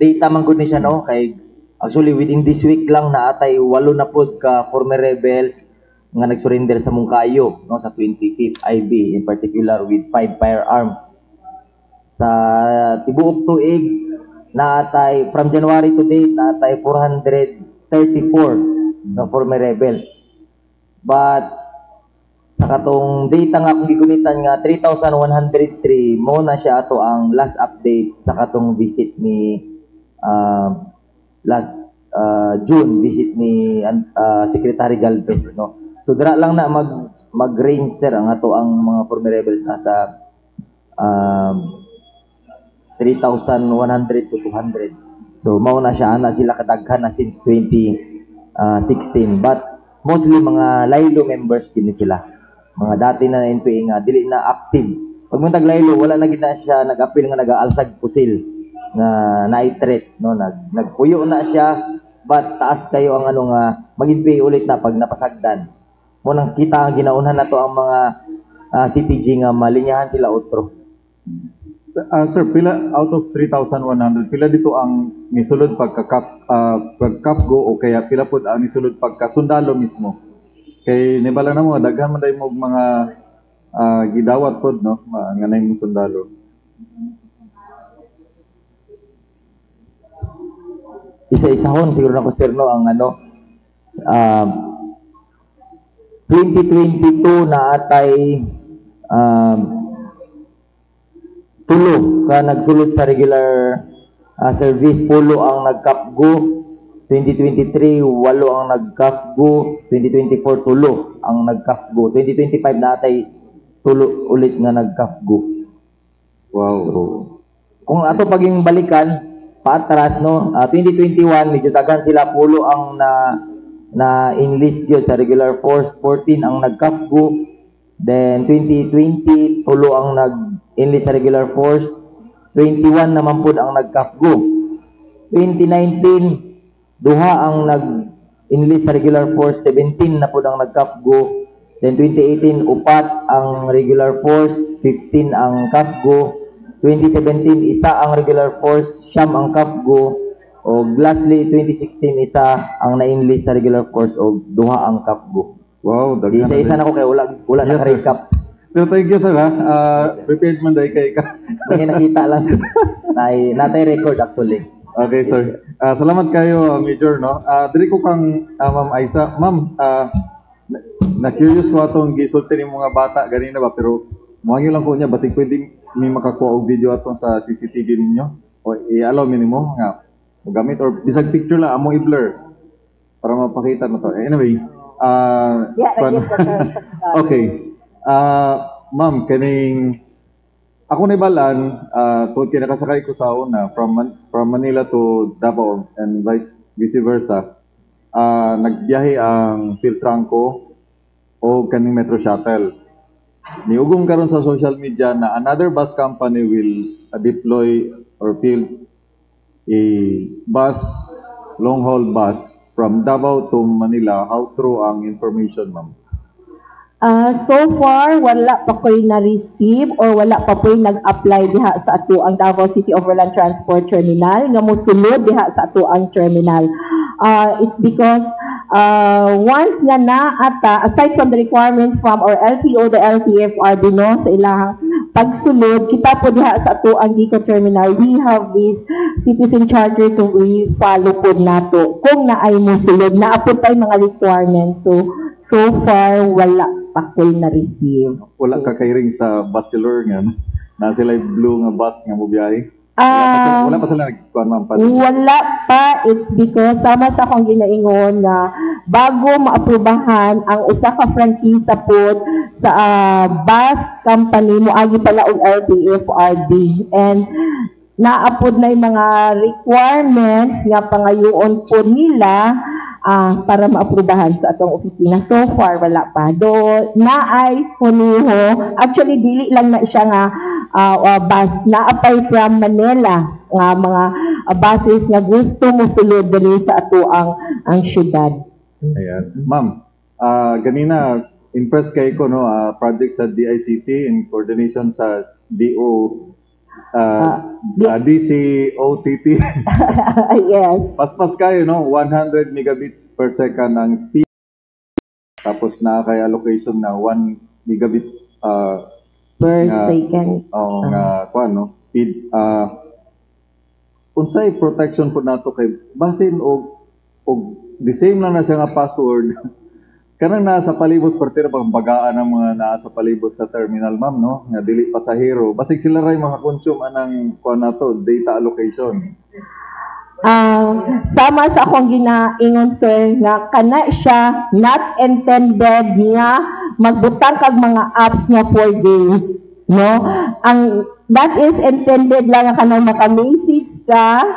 S4: data man gud ni siya no kay actually within this week lang naatay 8 na pod ka former rebels nga nag-surrender sa Mungkayo no sa 25th IB in particular with 5 firearms. Sa tibuok tuig naatay from January to date naatay 434 na former rebels. But sa katong data nga akong gigunitan nga 3,103 mo na siya ato ang last update sa katong visit ni last June visit ni Secretary Galvez no. So dira lang na mag-range sir ang ato ang mga former rebels nasa 3,100 to 200. So mao na siya ana sila kadaghan na since 2016 but mostly mga Laylo members din sila. Mga dati na NPA nga dili na active. Pag mo taglaylo wala na gid na siya nag-appeal nga nag-aalsag pusil nga na-threat no nagpuyo na siya but taas kayo ang nga mag-NPA ulit na pag napasagdan. Mo nang kita ang ginaunhan nato ang mga CPG nga malinyahan sila otro.
S9: Sir, pila out of 3,100 pila dito ang nisulod pagka-CAPGO o kaya pila pod ang nisulod pagka-sundalo mismo? Kay nibala na mo daghan man day mo mga gidawat pod no nga nay mo sundalo.
S4: Isa-isahon siguro na ko sir no ang 2022 na atay tulo ka nagsulod sa regular service, pulo ang nag-CAPGO. 2023 walo ang nag-CAPGO, 2024 tulo ang nag-CAPGO, 2025 natay tulo ulit nga nag-CAPGO.
S9: Wow.
S4: So, kung ato paging balikan paatras no, 2021 medyo daghan sila pulo ang na enlist gyud sa regular force, 14 ang nag-CAPGO. Then 2020 tulo ang nag-enlist sa regular force, 21 naman pud ang nag-CAPGO. 2019 duha ang nag-enlist sa regular force, 17 na po ang nag-CAPGO. Then 2018, upat ang regular force, 15 ang CAPGO. 2017, isa ang regular force, siyam ang CAPGO. O lastly, 2016, isa ang na-enlist sa regular force o duha ang CAPGO.
S9: Wow, daghan.
S4: Isa-isa na ko kay wala
S9: Yes,
S4: naka-recap.
S9: So, thank you sir ha. Prepared man day kay ka.
S4: May nakita lang. Natay record actually.
S9: Okay, sir. Salamat kayo, Major, no? Diri ko kang Ma'am Aisa. Ma'am, na-curious ko atong gisulti ni mga bata ganina ba, pero muhangyo lang ko niya, basig pwede may makakuha og video atong sa CCTV ninyo. O i-allow mi nimo nga gamit or bisag picture lang amo i-blur para mapakita na to. Anyway, okay. Ma'am, kaning ako naibalan, tungkol kinakasakay ko sa una, from Manila to Davao and vice versa, nagbiyahe ang Philtranco o kaning Metro Shuttle. Niugong karon sa social media na another bus company will deploy or build a bus, long-haul bus from Davao to Manila. How true ang information, ma'am?
S3: So far, wala pa ko'y na-receive or wala pa ko'y nag-apply diha sa ato ang Davao City Overland Transport Terminal nga mosulod diha sa ato ang terminal. It's because once nga na ata, aside from the requirements from our LTO, the LTFRB, no, sa ilang pagsulod, kita po diha sa ato ang Gikan Terminal, we have this citizen charter to be follow po nato. Kung naay mosulod, naapod pa yung mga requirements. So far, wala pa ko'y na-receive.
S9: Wala ka kay ring sa bachelor nga, no? Na sila blue nga bus nga mo biyahe. Wala pa sila nagkuhan, ma'am.
S3: Wala pa. It's because sama sa akong ginaingon na bago maaprubahan ang usa ka franchise pod sa bus company moagi pala og LTFRB, and naapod na yung mga requirements nga pangayoon po nila para maaprubahan sa atong opisina. So far, wala pa. Do naay huniho, actually dili lang na siya nga bus, naapay from Manila nga mga buses nga gusto mo sulod dali sa ato ang syudad.
S9: Ayan. Ma'am, ganina, impressed kay ko, no, project sa DICT in coordination sa DCOTT.
S3: Yes.
S9: Paspas kayo, no? 100 megabits per second ang speed. Tapos na kay allocation na 1 megabits
S3: per second.
S9: Nga kuan, no? Speed. Unsay protection po nato kay basin og the same lang na siya nga password. Kanang nasa palibot partira pang bagaan ng mga nasa palibot sa terminal, ma'am, no? Nga dili pasahero. Basig sila ray makakonsume anang kuan nato, data allocation.
S3: Sama sa akong ginaingon, sir, nga kana siya not intended nga magbutang kag mga apps nga for games, no? That is intended lang nga kanang maka-message ka,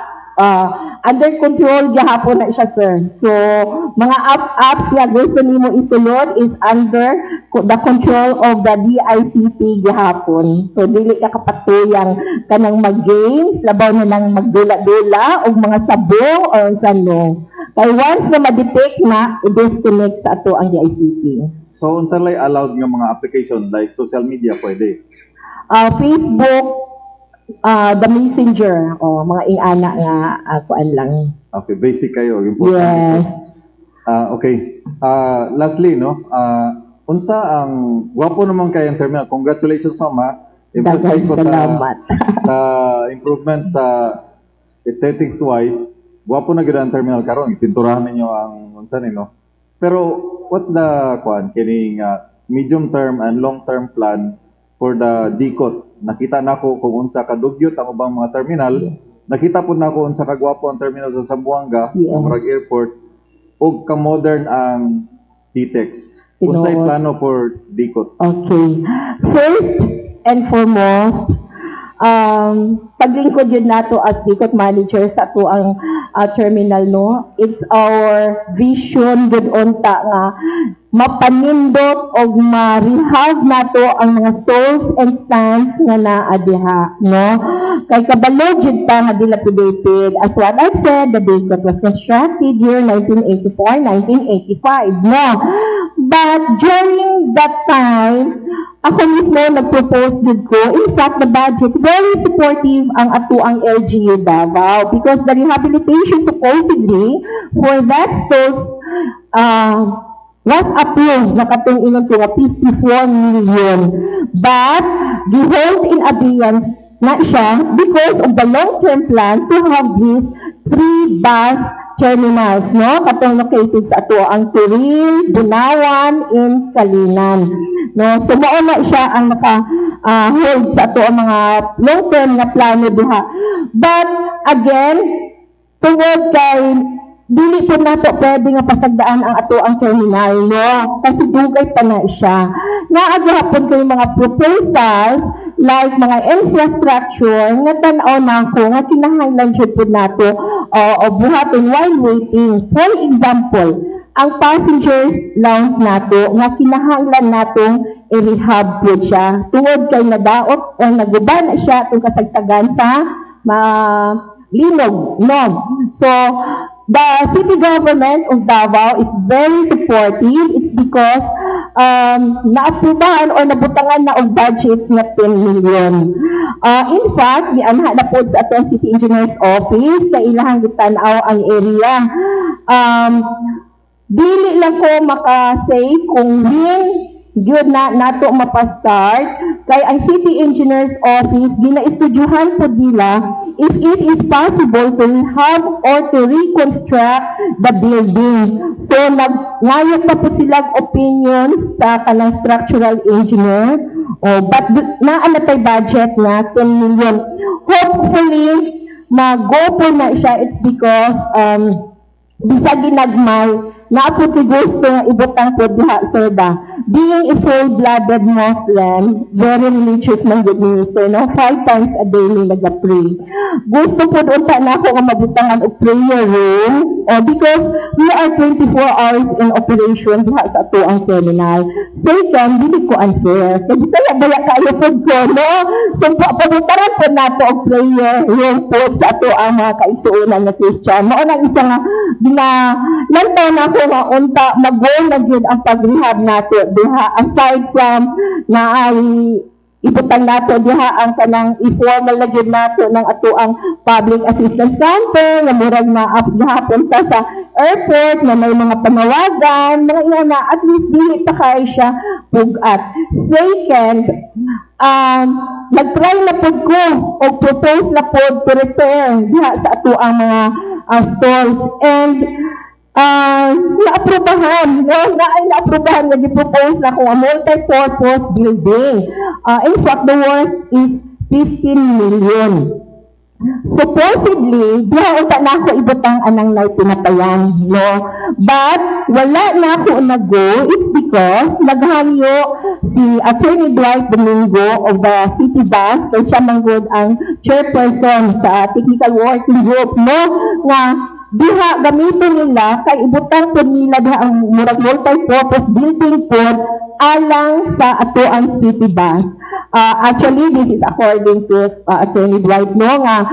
S3: under control gihapon na siya, sir. So, mga apps nga gusto nimo isulod is under the control of the DICT gihapon. So, dili ka kapatuyang kanang mag-games, labaw na lang magdula-dula o mga sabo or sano. Kaya once na ma-detect na, i-disconnect sa ato ang DICT.
S9: So, unsa lay allowed nga mga application like social media pwede?
S3: Facebook, the Messenger, mga ingana nga kuan lang.
S9: Okay, basic kayo. Important.
S3: Yes.
S9: Okay. Lastly, no, unsa ang gwapo naman kayo ang terminal. Congratulations, ma'am. Impressed kayo sa improvement sa aesthetics wise. Gwapo na gid ang terminal karon. Pinturahan ninyo ang unsa ni, no. Pero what's the kuan kining medium term and long term plan for the DCOT? Nakita nako kung unsa kadugyot ang ubang mga terminal. Nakita po nako unsa kagwapo ang terminal sa Zamboanga, Murag Airport, ug ka-modern ang DTEX. Unsay plano for DCOT?
S3: Okay. First and foremost, paglingkod yun nato as DCOT manager sa ato ang terminal, no? It's our vision gud unta nga mapanindot o ma-rehab nato ang mga stalls and stands nga naa diha, no? Kay kabalo jud pa nga dilapidated. As what I've said, the DCOT was constructed year 1984, 1985, no? But during that time, ako mismo nag-propose gud ko. In fact, the budget, very supportive ang ato ang LGU Davao because the rehabilitation supposedly for that stalls was approved na katong ingon ko nga 54 million. But gihold in abeyance na siya because of the long-term plan to have these 3 bus terminals, no? Katong located sa ato ang Turil, Bunawan, and Kalinan. No, so mao na siya ang naka-hold sa ato ang mga long-term na plano diha. But again, tungod kay dili po nato pwede nga pasagdaan ang ato ang terminal, no? Kasi dugay pa na siya. Naagihapon ko yung mga proposals like mga infrastructure nga tan-aw na ko nga kinahanglan jud po nato o buhaton while waiting. For example, ang passengers lounge nato nga kinahanglan natong i-rehab po siya. Tungod kay nadaot o naguba na siya itong kasagsagan sa linog, no? So, the city government of Davao is very supportive. It's because naaprubahan or nabutangan na og budget nga 10 million. In fact, gianha na po sa atong city engineer's office kay ilahang gitan-aw ang area. Dili lang ko maka-say kung when good na nato mapastart kay ang city engineer's office gina-estudyuhan po nila if it is possible to have or to reconstruct the building. So nagngayot pa po silang opinions sa kanang structural engineer. But naanatay budget na 10 million. Hopefully mag-go po na siya. It's because bisag ginagmay naapot ni gusto nga ibutang po diha sir ba. Being a full-blooded Muslim, very religious man good ni sir, no? 5 times a day ni nag-pray. Gusto po doon na ako nga mabutangan og prayer room because we are 24 hours in operation diha sa ato ang terminal. Second, dili ko unfair. Kaya bisaya baya kayo po ko, no? So pabutaran po nato og prayer room po sa ato ang mga kaigsuonan na Christian. Mao nang isa nga lantaw na ako nga unta mag-go na gyud ang pag-rehab nato diha aside from na ay ibutang nato diha ang kanang informal na gyud nato ng ato ang public assistance counter nga murag na gihapon ta sa airport na may mga panawagan mga ina na at least dili pa kay siya pugat. Second, nag-try na po ko o propose na po to repair diha sa ato ang mga stores and naaprubahan, no? Naaprubahan na gi-propose na kung a multi-purpose building. In fact, the worst is 15 million. Supposedly, diha unta na ako ibutang anang na pinatayan, no? But, wala na ako nag-go. It's because naghangyo si Attorney Dwight Domingo of the City Bus, kaya siya manggod ang chairperson sa technical working group, no? Nga, diha gamiton nila kay ibutang po nila diha ang murag multi-purpose building po alang sa ato ang city bus. Actually, this is according to Attorney Dwight no nga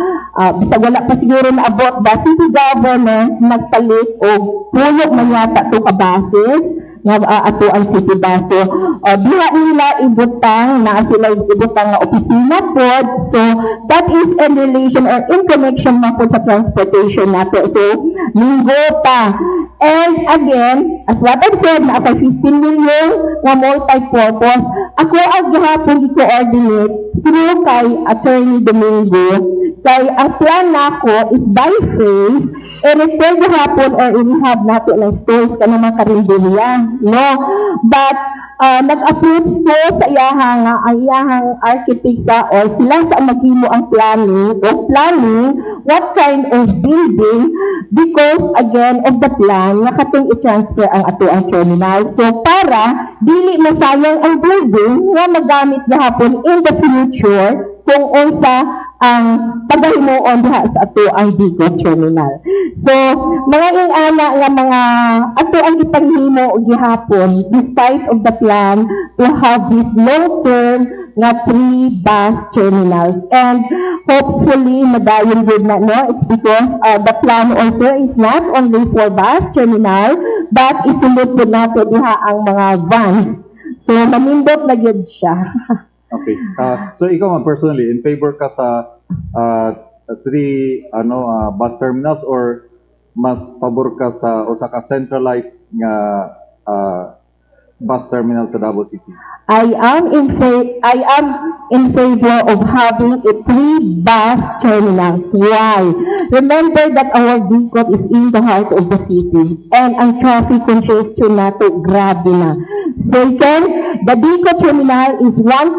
S3: bisag wala pa siguro na abot the city government nagpalit og pulog man yata to ka buses nga ato ang city bus. So diha nila ibutang na sila ibutang nga opisina po. So that is in relation or in connection man po sa transportation nato. So linggo pa. And again, as what I've said, na ako 15 million na multi-purpose. Ako ang gihapon i-coordinate through kay Attorney Domingo. Kay ang plan nako is by phase, i-repair gihapon or i-rehab nato ng stores ka naman karinderya. No? But nag-approach ko sa iyahang ang iyahang architect sa or sila sa maghimo ang planning what kind of building because again of the plan nga katong i-transfer ang ato ang terminal. So para dili masayang ang building nga magamit gihapon in the future kung unsa ang paghimuon diha sa ato ang Bigo terminal. So mga ingana nga mga ato ang ipanghimo og gihapon despite of the plan to have this long-term nga 3 bus terminals and hopefully madayon gud na no. It's because the plan also is not only for bus terminal but isulod po nato diha ang mga vans. So mamindot na gyud siya.
S9: Okay. So ikaw man personally in favor ka sa 3 bus terminals or mas pabor ka sa usa ka centralized nga bus terminal sa Davao City?
S3: I am in favor of having a 3 bus terminals. Why? Remember that our Bicol is in the heart of the city and ang traffic congestion nato grabe na. Second, the Bicol terminal is 1.7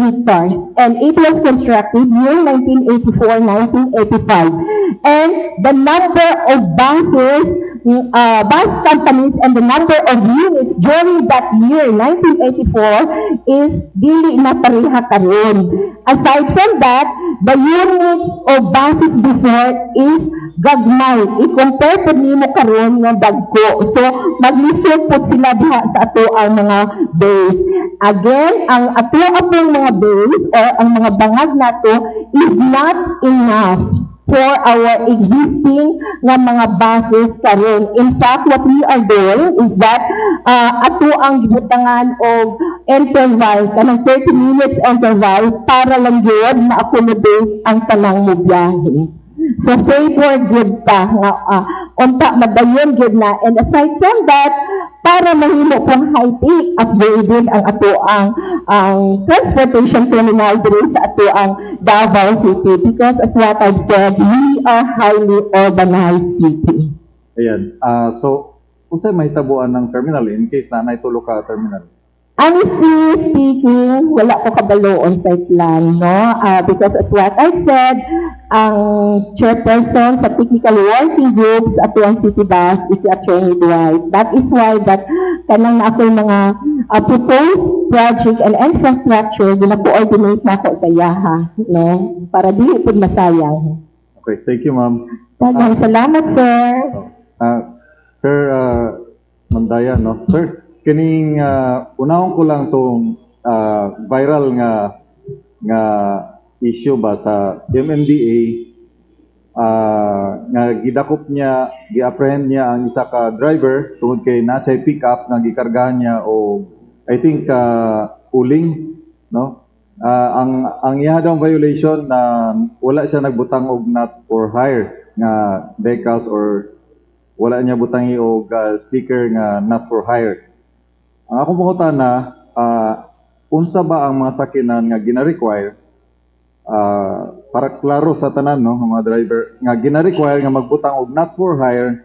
S3: hectares and it was constructed year 1984-1985. And the number of buses, bus companies and the number of units during that year 1984 is dili na pareha karon. Aside from that, the units of buses before is gagmay. I-compare po nimo karon nga dagko. So maglisod po sila diha sa ato ang mga base. Again, ang ato apong mga base or ang mga bangag nato is not enough for our existing nga mga buses karon. In fact, what we are doing is that ato ang gibutangan og interval, kanang 30 minutes interval para lang gyud ma-accommodate ang tanang mobiyahe. So favor gyud ta nga unta madayon gyud na, and aside from that, para mahimo pang high-tech upgraded ang ato ang transportation terminal diri sa ato ang Davao City, because as what I've said, we are highly urbanized city.
S9: Ayan. So, unsay mahitabuan ng terminal in case na naitulo ka terminal?
S3: Honestly speaking, wala ko kabaloon sa plan, no? Because as what I've said, ang chairperson sa technical working groups at ang city bus is si Attorney Dwight. That is why that kanang na ako mga proposed project and infrastructure, gina-coordinate na ako sa yaha, no? Para dili pud masayang.
S9: Okay, thank you, ma'am.
S3: Daghang salamat, sir.
S9: Sir Mandaya, no? Sir, kining unahon ko lang tong viral nga issue ba sa MMDA nga gidakop niya, gi-apprehend niya ang isa ka driver tungod kay nasa pick-up nga gikargahan niya o I think uling, no? Ang iya daw violation na wala siya nagbutang og not for hire nga vehicles or wala niya butangi og sticker nga not for hire. Ang akong pangutana, unsa ba ang mga sakinan nga gina-require para klaro sa tanan, no, mga driver nga gina-require nga magbutang og not for hire,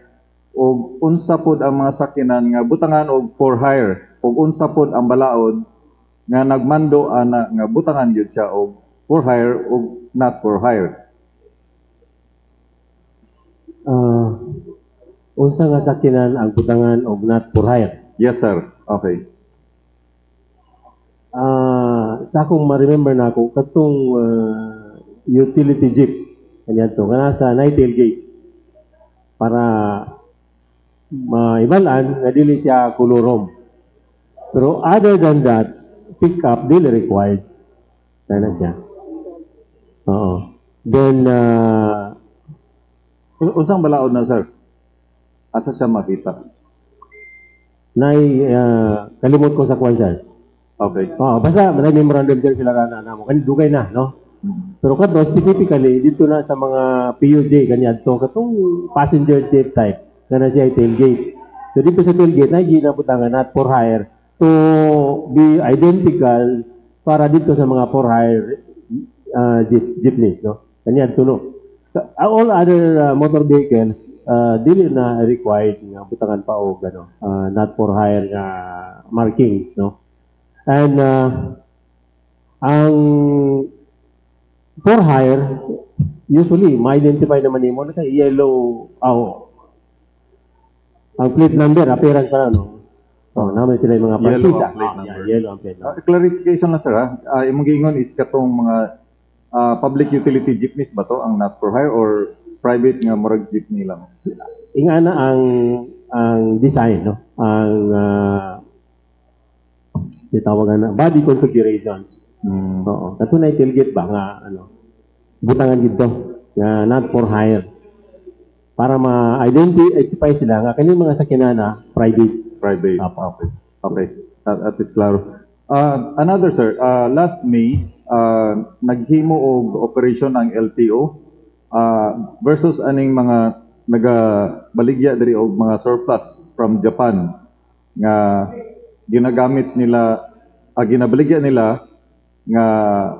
S9: o unsa pod ang mga sakinan nga butangan og for hire, o unsa pod ang balaod nga nagmando ana nga butangan gyud siya og for hire o not for hire.
S7: Unsa nga sakinan ang butangan og not for hire?
S9: Yes, sir. Okay.
S7: Sa akong ma-remember na ako, katong utility jeep, kanyan to, kana sa night tailgate, para maibalaan nga dili siya kulurom. Pero other than that, pick up, dili required. Kaya siya. Oo. Then,
S9: unsang balaod na, sir? Asa siya makita?
S7: Kalimot ko sa kwan, sir.
S9: Okay.
S7: Basta may memorandum sir kailangan na mo. Kan dugay na, no? Pero kato specifically dito na sa mga PUJ kanyan to katong passenger jet type na siya tailgate. So dito sa tailgate na ginabutangan not for hire to be identical para dito sa mga for hire jeepneys, no? Kanyan to, no? All other motor vehicles dili na required nga butangan pa og not for hire nga markings, no? And ang for hire, usually, ma-identify naman nimo na yellow, ang plate number, appearance pa na, no? Naman sila yung mga partisa. Yellow ang plate number.
S9: Clarification lang, sir, imong giingon is katong mga public utility jeepneys ba to, ang not for hire, or private nga murag jeepney lang?
S7: Ingana ang design, no? Ang titawagan na body configurations. Oo. Katunay tailgate ba nga butangan dito nga not for hire para ma-identify sila nga kani mga sakinana private.
S9: Okay. At is klaro. Another, sir, last May naghimo og operation ang LTO versus aning mga nagabaligya diri og mga surplus from Japan nga ginagamit nila, ginabaligya nila nga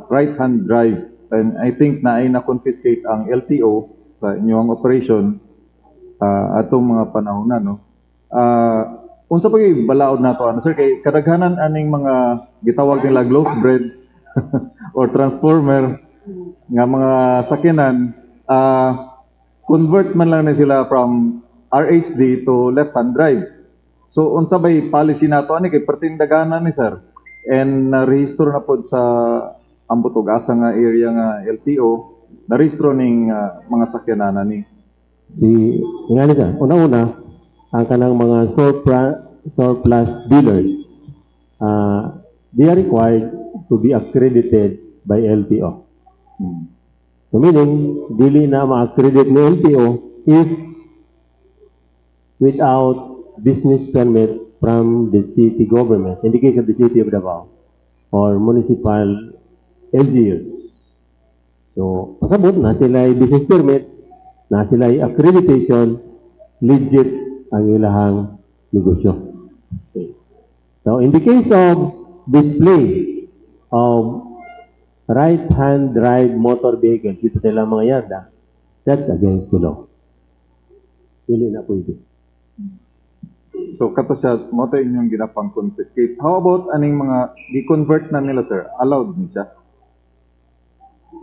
S9: right-hand drive, and I think na ay na-confiscate ang LTO sa inyong operation atong mga panahon na, no? Unsa pa gyud balaod nato, sir, kay kadaghanan aning mga gitawag nila loaf bread or transformer nga mga sakyanan, convert man lang na sila from RHD to left-hand drive. So, unsa bay policy nato ani kay pertindaganan ni, sir? And na-register na pod sa ambot og asa nga area nga LTO, na-register ning mga sakyanan ni.
S7: Ingani, sir, una-una, ang kanang mga surplus dealers, they are required to be accredited by LTO. So meaning, dili na ma-accredit ni LTO if without business permit from the city government, in the case of the city of Davao, or municipal LGUs. So, pasabot na sila business permit, na sila accreditation, legit ang ilahang negosyo. Okay. So, in the case of display of right-hand drive motor vehicle dito sa ilang mga yarda, that's against the law. Hindi na pwede.
S9: So kato siya, mo to inyong ginapang confiscate. How about aning mga di-convert na nila, sir? Allowed ni siya?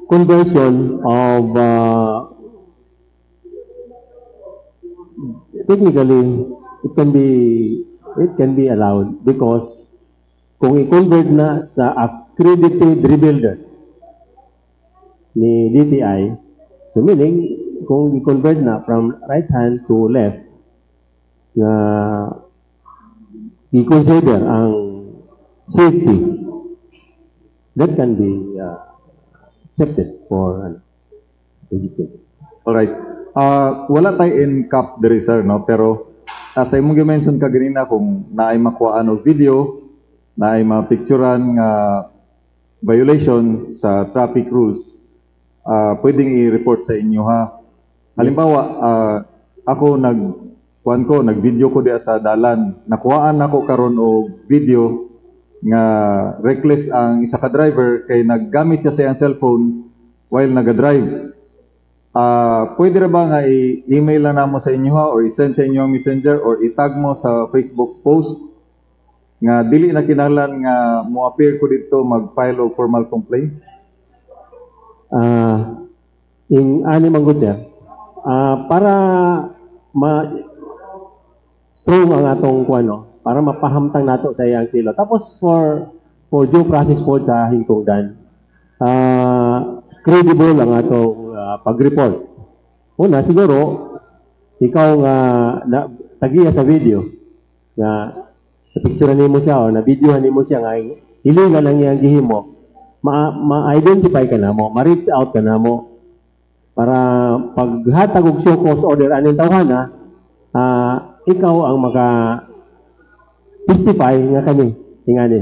S7: Conversion of technically it can be allowed because kung i-convert na sa accredited rebuilder ni DTI, so meaning kung i-convert na from right hand to left na i-consider ang safety, that can be accepted for registration.
S9: Alright. Wala tayo in cap diri, sir, no? Pero sa imong gi-mention ka ganina kung naay makuhaan og video, naay mapicturan nga violation sa traffic rules, pwedeng i-report sa inyo, ha? Halimbawa, ako nag-video ko diya sa dalan. Nakuhaan ako karon og video nga reckless ang isa ka driver kay naggamit siya sa iyang cellphone while naga-drive. Pwede ra ba nga i-email na namo sa inyo, ha, or i-send sa inyo ang messenger or itag mo sa Facebook post nga dili na kinahanglan nga mo appear ko dito mag-file og formal complaint?
S7: In ani man gud sir, para strong ang atong kuano, para mapahamtang nato sa iyang silo. Tapos for due process po sa hingtungdan, credible ang atong pag-report. Una, siguro, ikaw nga tagiya sa video, nga na-picturean nimo siya o na-videohan nimo siya nga illegal ang iyang gihimo, ma-identify ka na mo, ma-reach out ka na mo, para paghatag og show cause order aning tawhana, ikaw ang maka-testify nga kani ingani.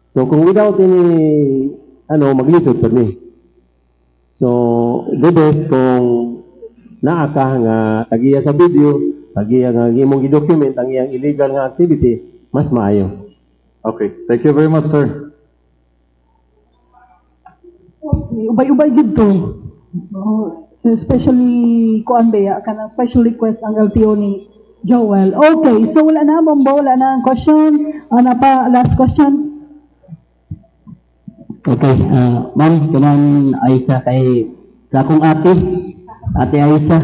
S7: So kung without any maglisod pa ni. So the best kung naa ka nga tagiya sa video, tagiya nga imong i-document ang iyang illegal nga activity, mas maayo.
S9: Okay, thank you very much, sir.
S1: Okay, ubay-ubay gid to. Especially kuan ba kana special request ang LTO ni Joel. Okay, so wala na ang question. Ano pa last question?
S6: Okay, ma'am, kanan Aisa kay sa akong ate Aisa.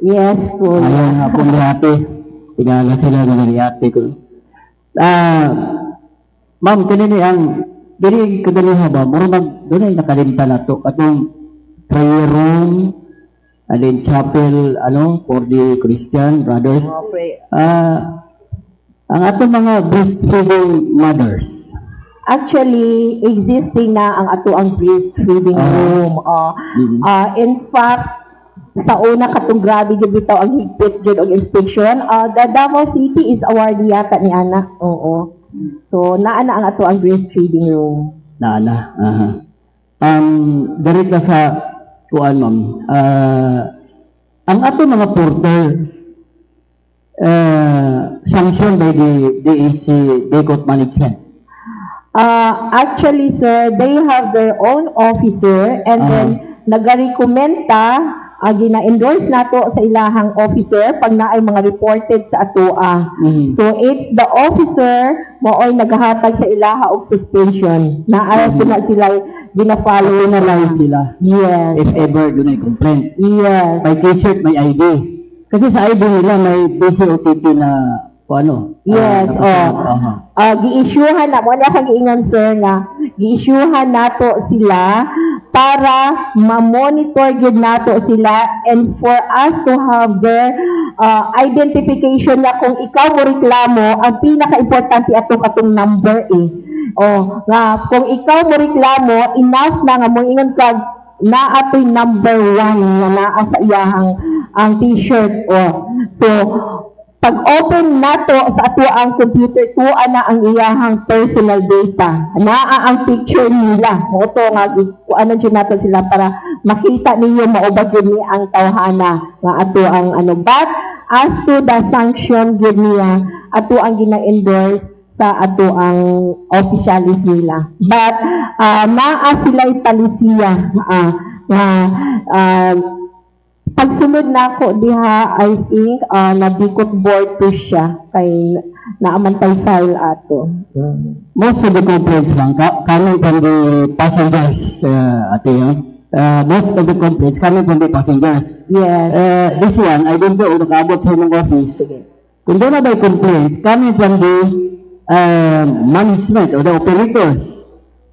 S3: Yes, po.
S6: Ayun nga po ni ate. Tingala sila nga ni ate ko. Ma'am, kanini ang dili kadaliha ba? Mura doon ay nakalimta na to. Atong prayer room, and then chapel, for the Christian brothers. Ang atong mga breastfeeding mothers.
S3: Actually, existing na ang ato ang breastfeeding room. In fact, sa una katong grabe gyud bitaw ang higpit gyud og inspection. The Davao City is awardee yata ni anak. Oo. So naa na ang ato ang breastfeeding room.
S6: Direct sa kuan, ma'am. Ang ato mga porters sanctioned by the DEC Decot Management.
S3: Actually, sir, they have their own officer and then nagarekomenda, gina-endorse nato sa ilahang officer pag naay mga reported sa atoa. So it's the officer mooy naghahatag sa ilaha og suspension. Naay na sila gina-follow na lang
S6: sila.
S3: Yes.
S6: If ever dunay complaint.
S3: Yes.
S6: May t-shirt, may ID. Kasi sa ID nila may BCOTP na ano?
S3: Yes, gi-issuehan na mo na kang giingon sir nga gi-issuehan nato sila para ma-monitor gyud nato sila and for us to have their identification na kung ikaw mo reklamo, ang pinaka-importante atong number nga kung ikaw mo reklamo, enough na nga mo ingon kag naa to'y number 1 nga naa sa iyahang ang t-shirt. So, pag open nato sa ato ang computer, tuwa na ang iyahang personal data. Naa ang picture nila. Moto nga, ano dyan nato sila para makita ninyo maubag yun ni ang tawhana nga ato ang ano. But, as to the sanction yun niya, ato ang gina-endorse sa ato ang officialis nila. But, naa sila'y talisiya pagsunod na ako diha, I think, nabikot board to siya kay naamantay file ato.
S6: Most of the complaints lang, coming from the passengers, ate yun. Most of the complaints coming from the passengers.
S3: Yes.
S6: This one, I don't know, nakaabot sa inyong office. Kung doon na ba complaints coming from the management or the operators,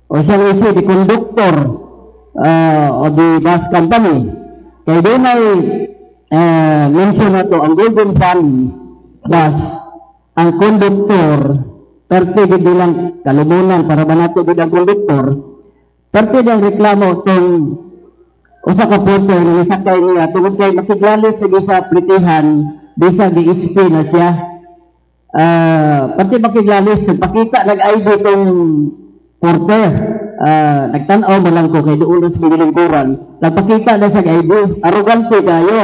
S6: or shall we say, the conductor of the bus company, kaya doon ay mention na to, ang Golden Family Bus, ang conductor, 30 bilang kalumunan para ba nato bilang conductor, 30 ang reklamo itong usa ka porter na isakay niya tungkol kay makiglalis sa plitihan bisa DSP na siya. Pati makiglalis, pakita nag-ID itong porter. Nagtanaw mo lang ko kay doon sa bilingkuran, nagpakita na sa ID, arrogante kayo.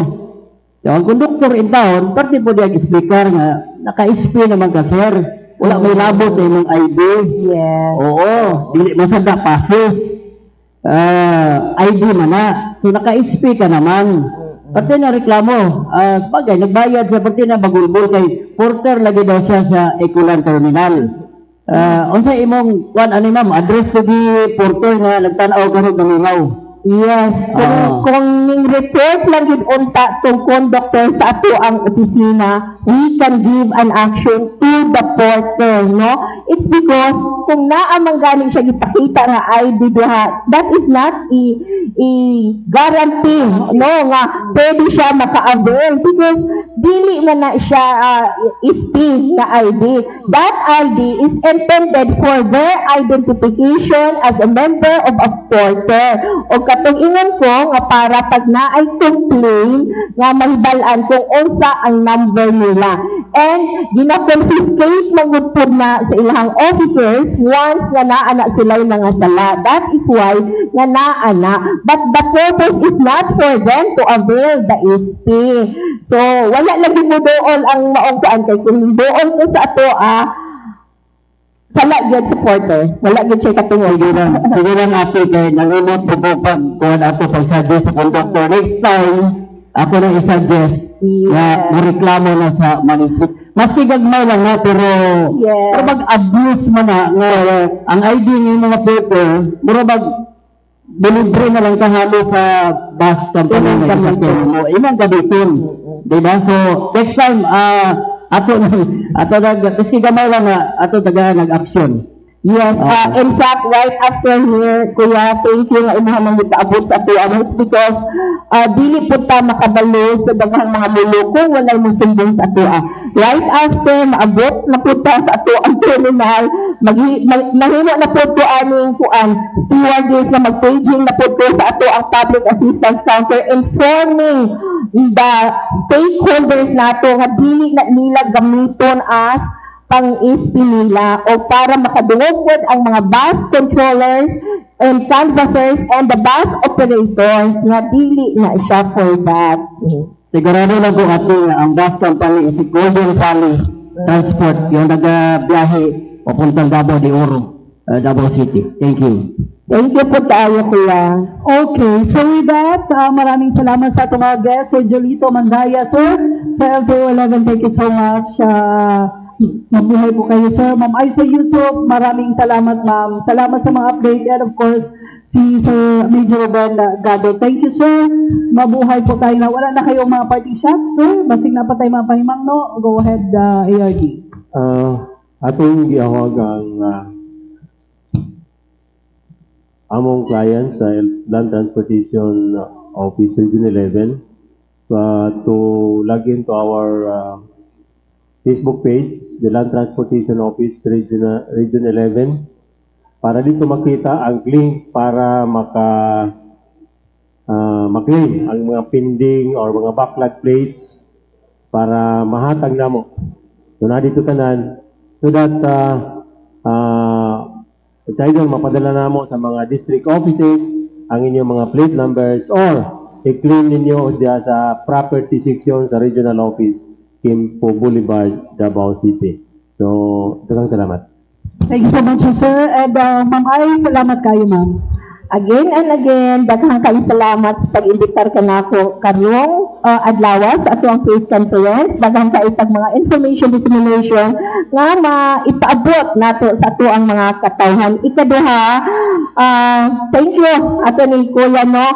S6: Yung conductor in town, pati po diyan explicar nga, naka-SP naman ka sir, wala may labot na yung ID.
S3: Yes.
S6: Oo, dili masada passes. ID man na. So naka-SP ka naman. Pati na reklamo, sabagay, nagbayad siya, pati na bagulbol kay porter lagi daw siya sa Eculan Terminal. Unsa imong ano ma'am, address to the porter nga nagtan-aw karon namingaw.
S3: Yes, kung ning report lang yun unta tong conductor sa ato ang opisina, we can give an action to the porter, no? It's because kung naamang gani siya gipakita nga ID diha, that is not a guarantee, no, nga pwede siya maka-avail because dili man na siya SP na ID. That ID is intended for their identification as a member of a porter. O katong ingon ko nga para pag naay complain nga mahibalan kung unsa ang number nila. And gina-confiscate magud pod na sa ilahang officers once nga naa na sila yung mga sala. That is why nga naa na. But the purpose is not for them to avail the SP. So wala lagi mo doon ang maong kuan kay kung doon ko sa ato sala gyud supporter, wala gyud siya katungod.
S6: Sige lang ate kay nangimot po pag kuan ato pag-suggest sa conductor. Next time, ako na i-suggest na moreklamo na sa management. Maski gagmay lang na pero pero mag-abuse man na nga ang ID ng mga porter, mura delivery na lang kahalo sa bus company na isakyan mo. Imang gabitin. Diba? So, next time, ato maski gamay lang na ato nag-action.
S3: Yes, in fact, right after here, Kuya, thank you nga imahamang itaabot sa ato. It's because dili po ta makabalo sa daghang mga muloko, walay musumbong sa ato. Right after, maabot na po ta sa ato ang terminal, mahimo na po ko aming stewardess na mag-paging na po ko sa ato ang public assistance counter, informing the stakeholders nato nga dili na nila gamiton as pang-ispi nila o para makadungog po ang mga bus controllers and canvassers and the bus operators nga dili na siya for that.
S6: Sigurado lang po ating ang bus company is Golden Valley Transport, yung nag-biyahe papuntang Davao de Oro, Davao City. Thank you.
S3: Thank you po tayo, Kuya.
S1: Okay, so with that, maraming salamat sa ating mga guests. Sir Jolito Mandaya, sir, sa LTO 11, thank you so much. Mabuhay po kayo, sir. Ma'am Aisa Yusuf, maraming salamat, ma'am. Salamat sa mga update. And of course, si Sir Major Ruben Gado. Thank you, sir. Mabuhay po tayo na. Wala na kayong mga party shots, sir. Basig na pa tayo mga pahimang, no? Go ahead, ARD.
S7: Atong giawag ang among client sa Land Transportation Office Region 11 to log into our Facebook page, the Land Transportation Office Region 11, para dito makita ang link para maklaim ang mga pending or mga backlog plates para mahatag namo. So na dito tanan so that it's either mapadala namo sa mga district offices ang inyong mga plate numbers or i-claim ninyo diya sa property section sa regional office Kimpo Boulevard, Davao City. So, daghang salamat.
S1: Thank you so much, sir. And Ma'am Ay, salamat kayo, ma'am.
S3: Again and again, daghang kayo salamat sa pag-imbitar ka nako karong adlaw sa atong press conference. Daghang kayo tag mga information dissemination nga maipaabot nato sa ato ang mga katawhan. Ikaduha, thank you ato ni Kuya no.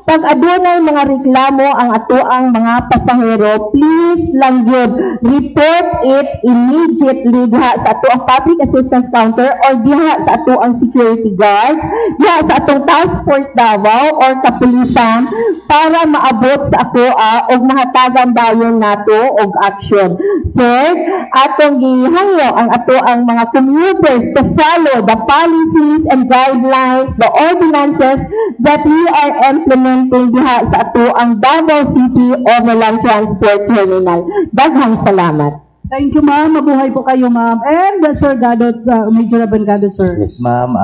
S3: Pag adunay mga reklamo ang ato ang mga pasahero, please lang gyud report it immediately diha sa ato ang public assistance counter or diha sa ato ang security guards, diha sa atong task force Davao or kapulisan para maabot sa ako og mahatagan dayon nato og action. Third, atong gihangyo ang ato ang mga commuters to follow the policies and guidelines, the ordinances that we are implementing diha sa ato ang Davao City Overland Transport Terminal. Daghang salamat.
S1: Thank you, ma'am. Mabuhay po kayo, ma'am. And Sir Gadot, Major Raben Gadot, sir.
S4: Yes, ma'am.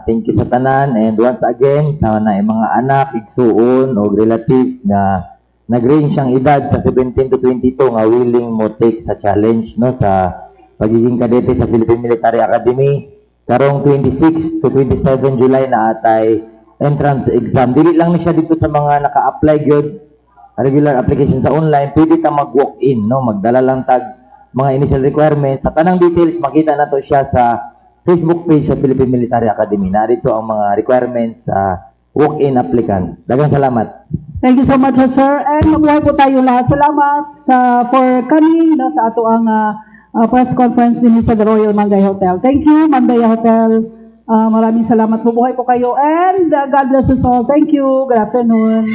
S4: Thank you sa tanan. And once again, sa mga anak, igsuon o relatives na nag-range ang edad sa 17 to 22 nga willing mo take sa challenge no sa pagiging kadete sa Philippine Military Academy. Karong 26 to 27 July na atay entrance exam. Dili lang ni siya dito sa mga naka-apply gyud regular application sa online. Pwede ta mag-walk-in, no? Magdala lang tag mga initial requirements. Sa tanang details, makita na to siya sa Facebook page sa Philippine Military Academy. Narito ang mga requirements sa walk-in applicants. Daghang salamat.
S1: Thank you so much, sir. And mabuhay po tayo lahat. Salamat for coming no, sa ato ang press conference din sa The Royal Manday Hotel. Thank you, Manday Hotel. Maraming salamat. Mabuhay po kayo. And God bless us all. Thank you. Good afternoon.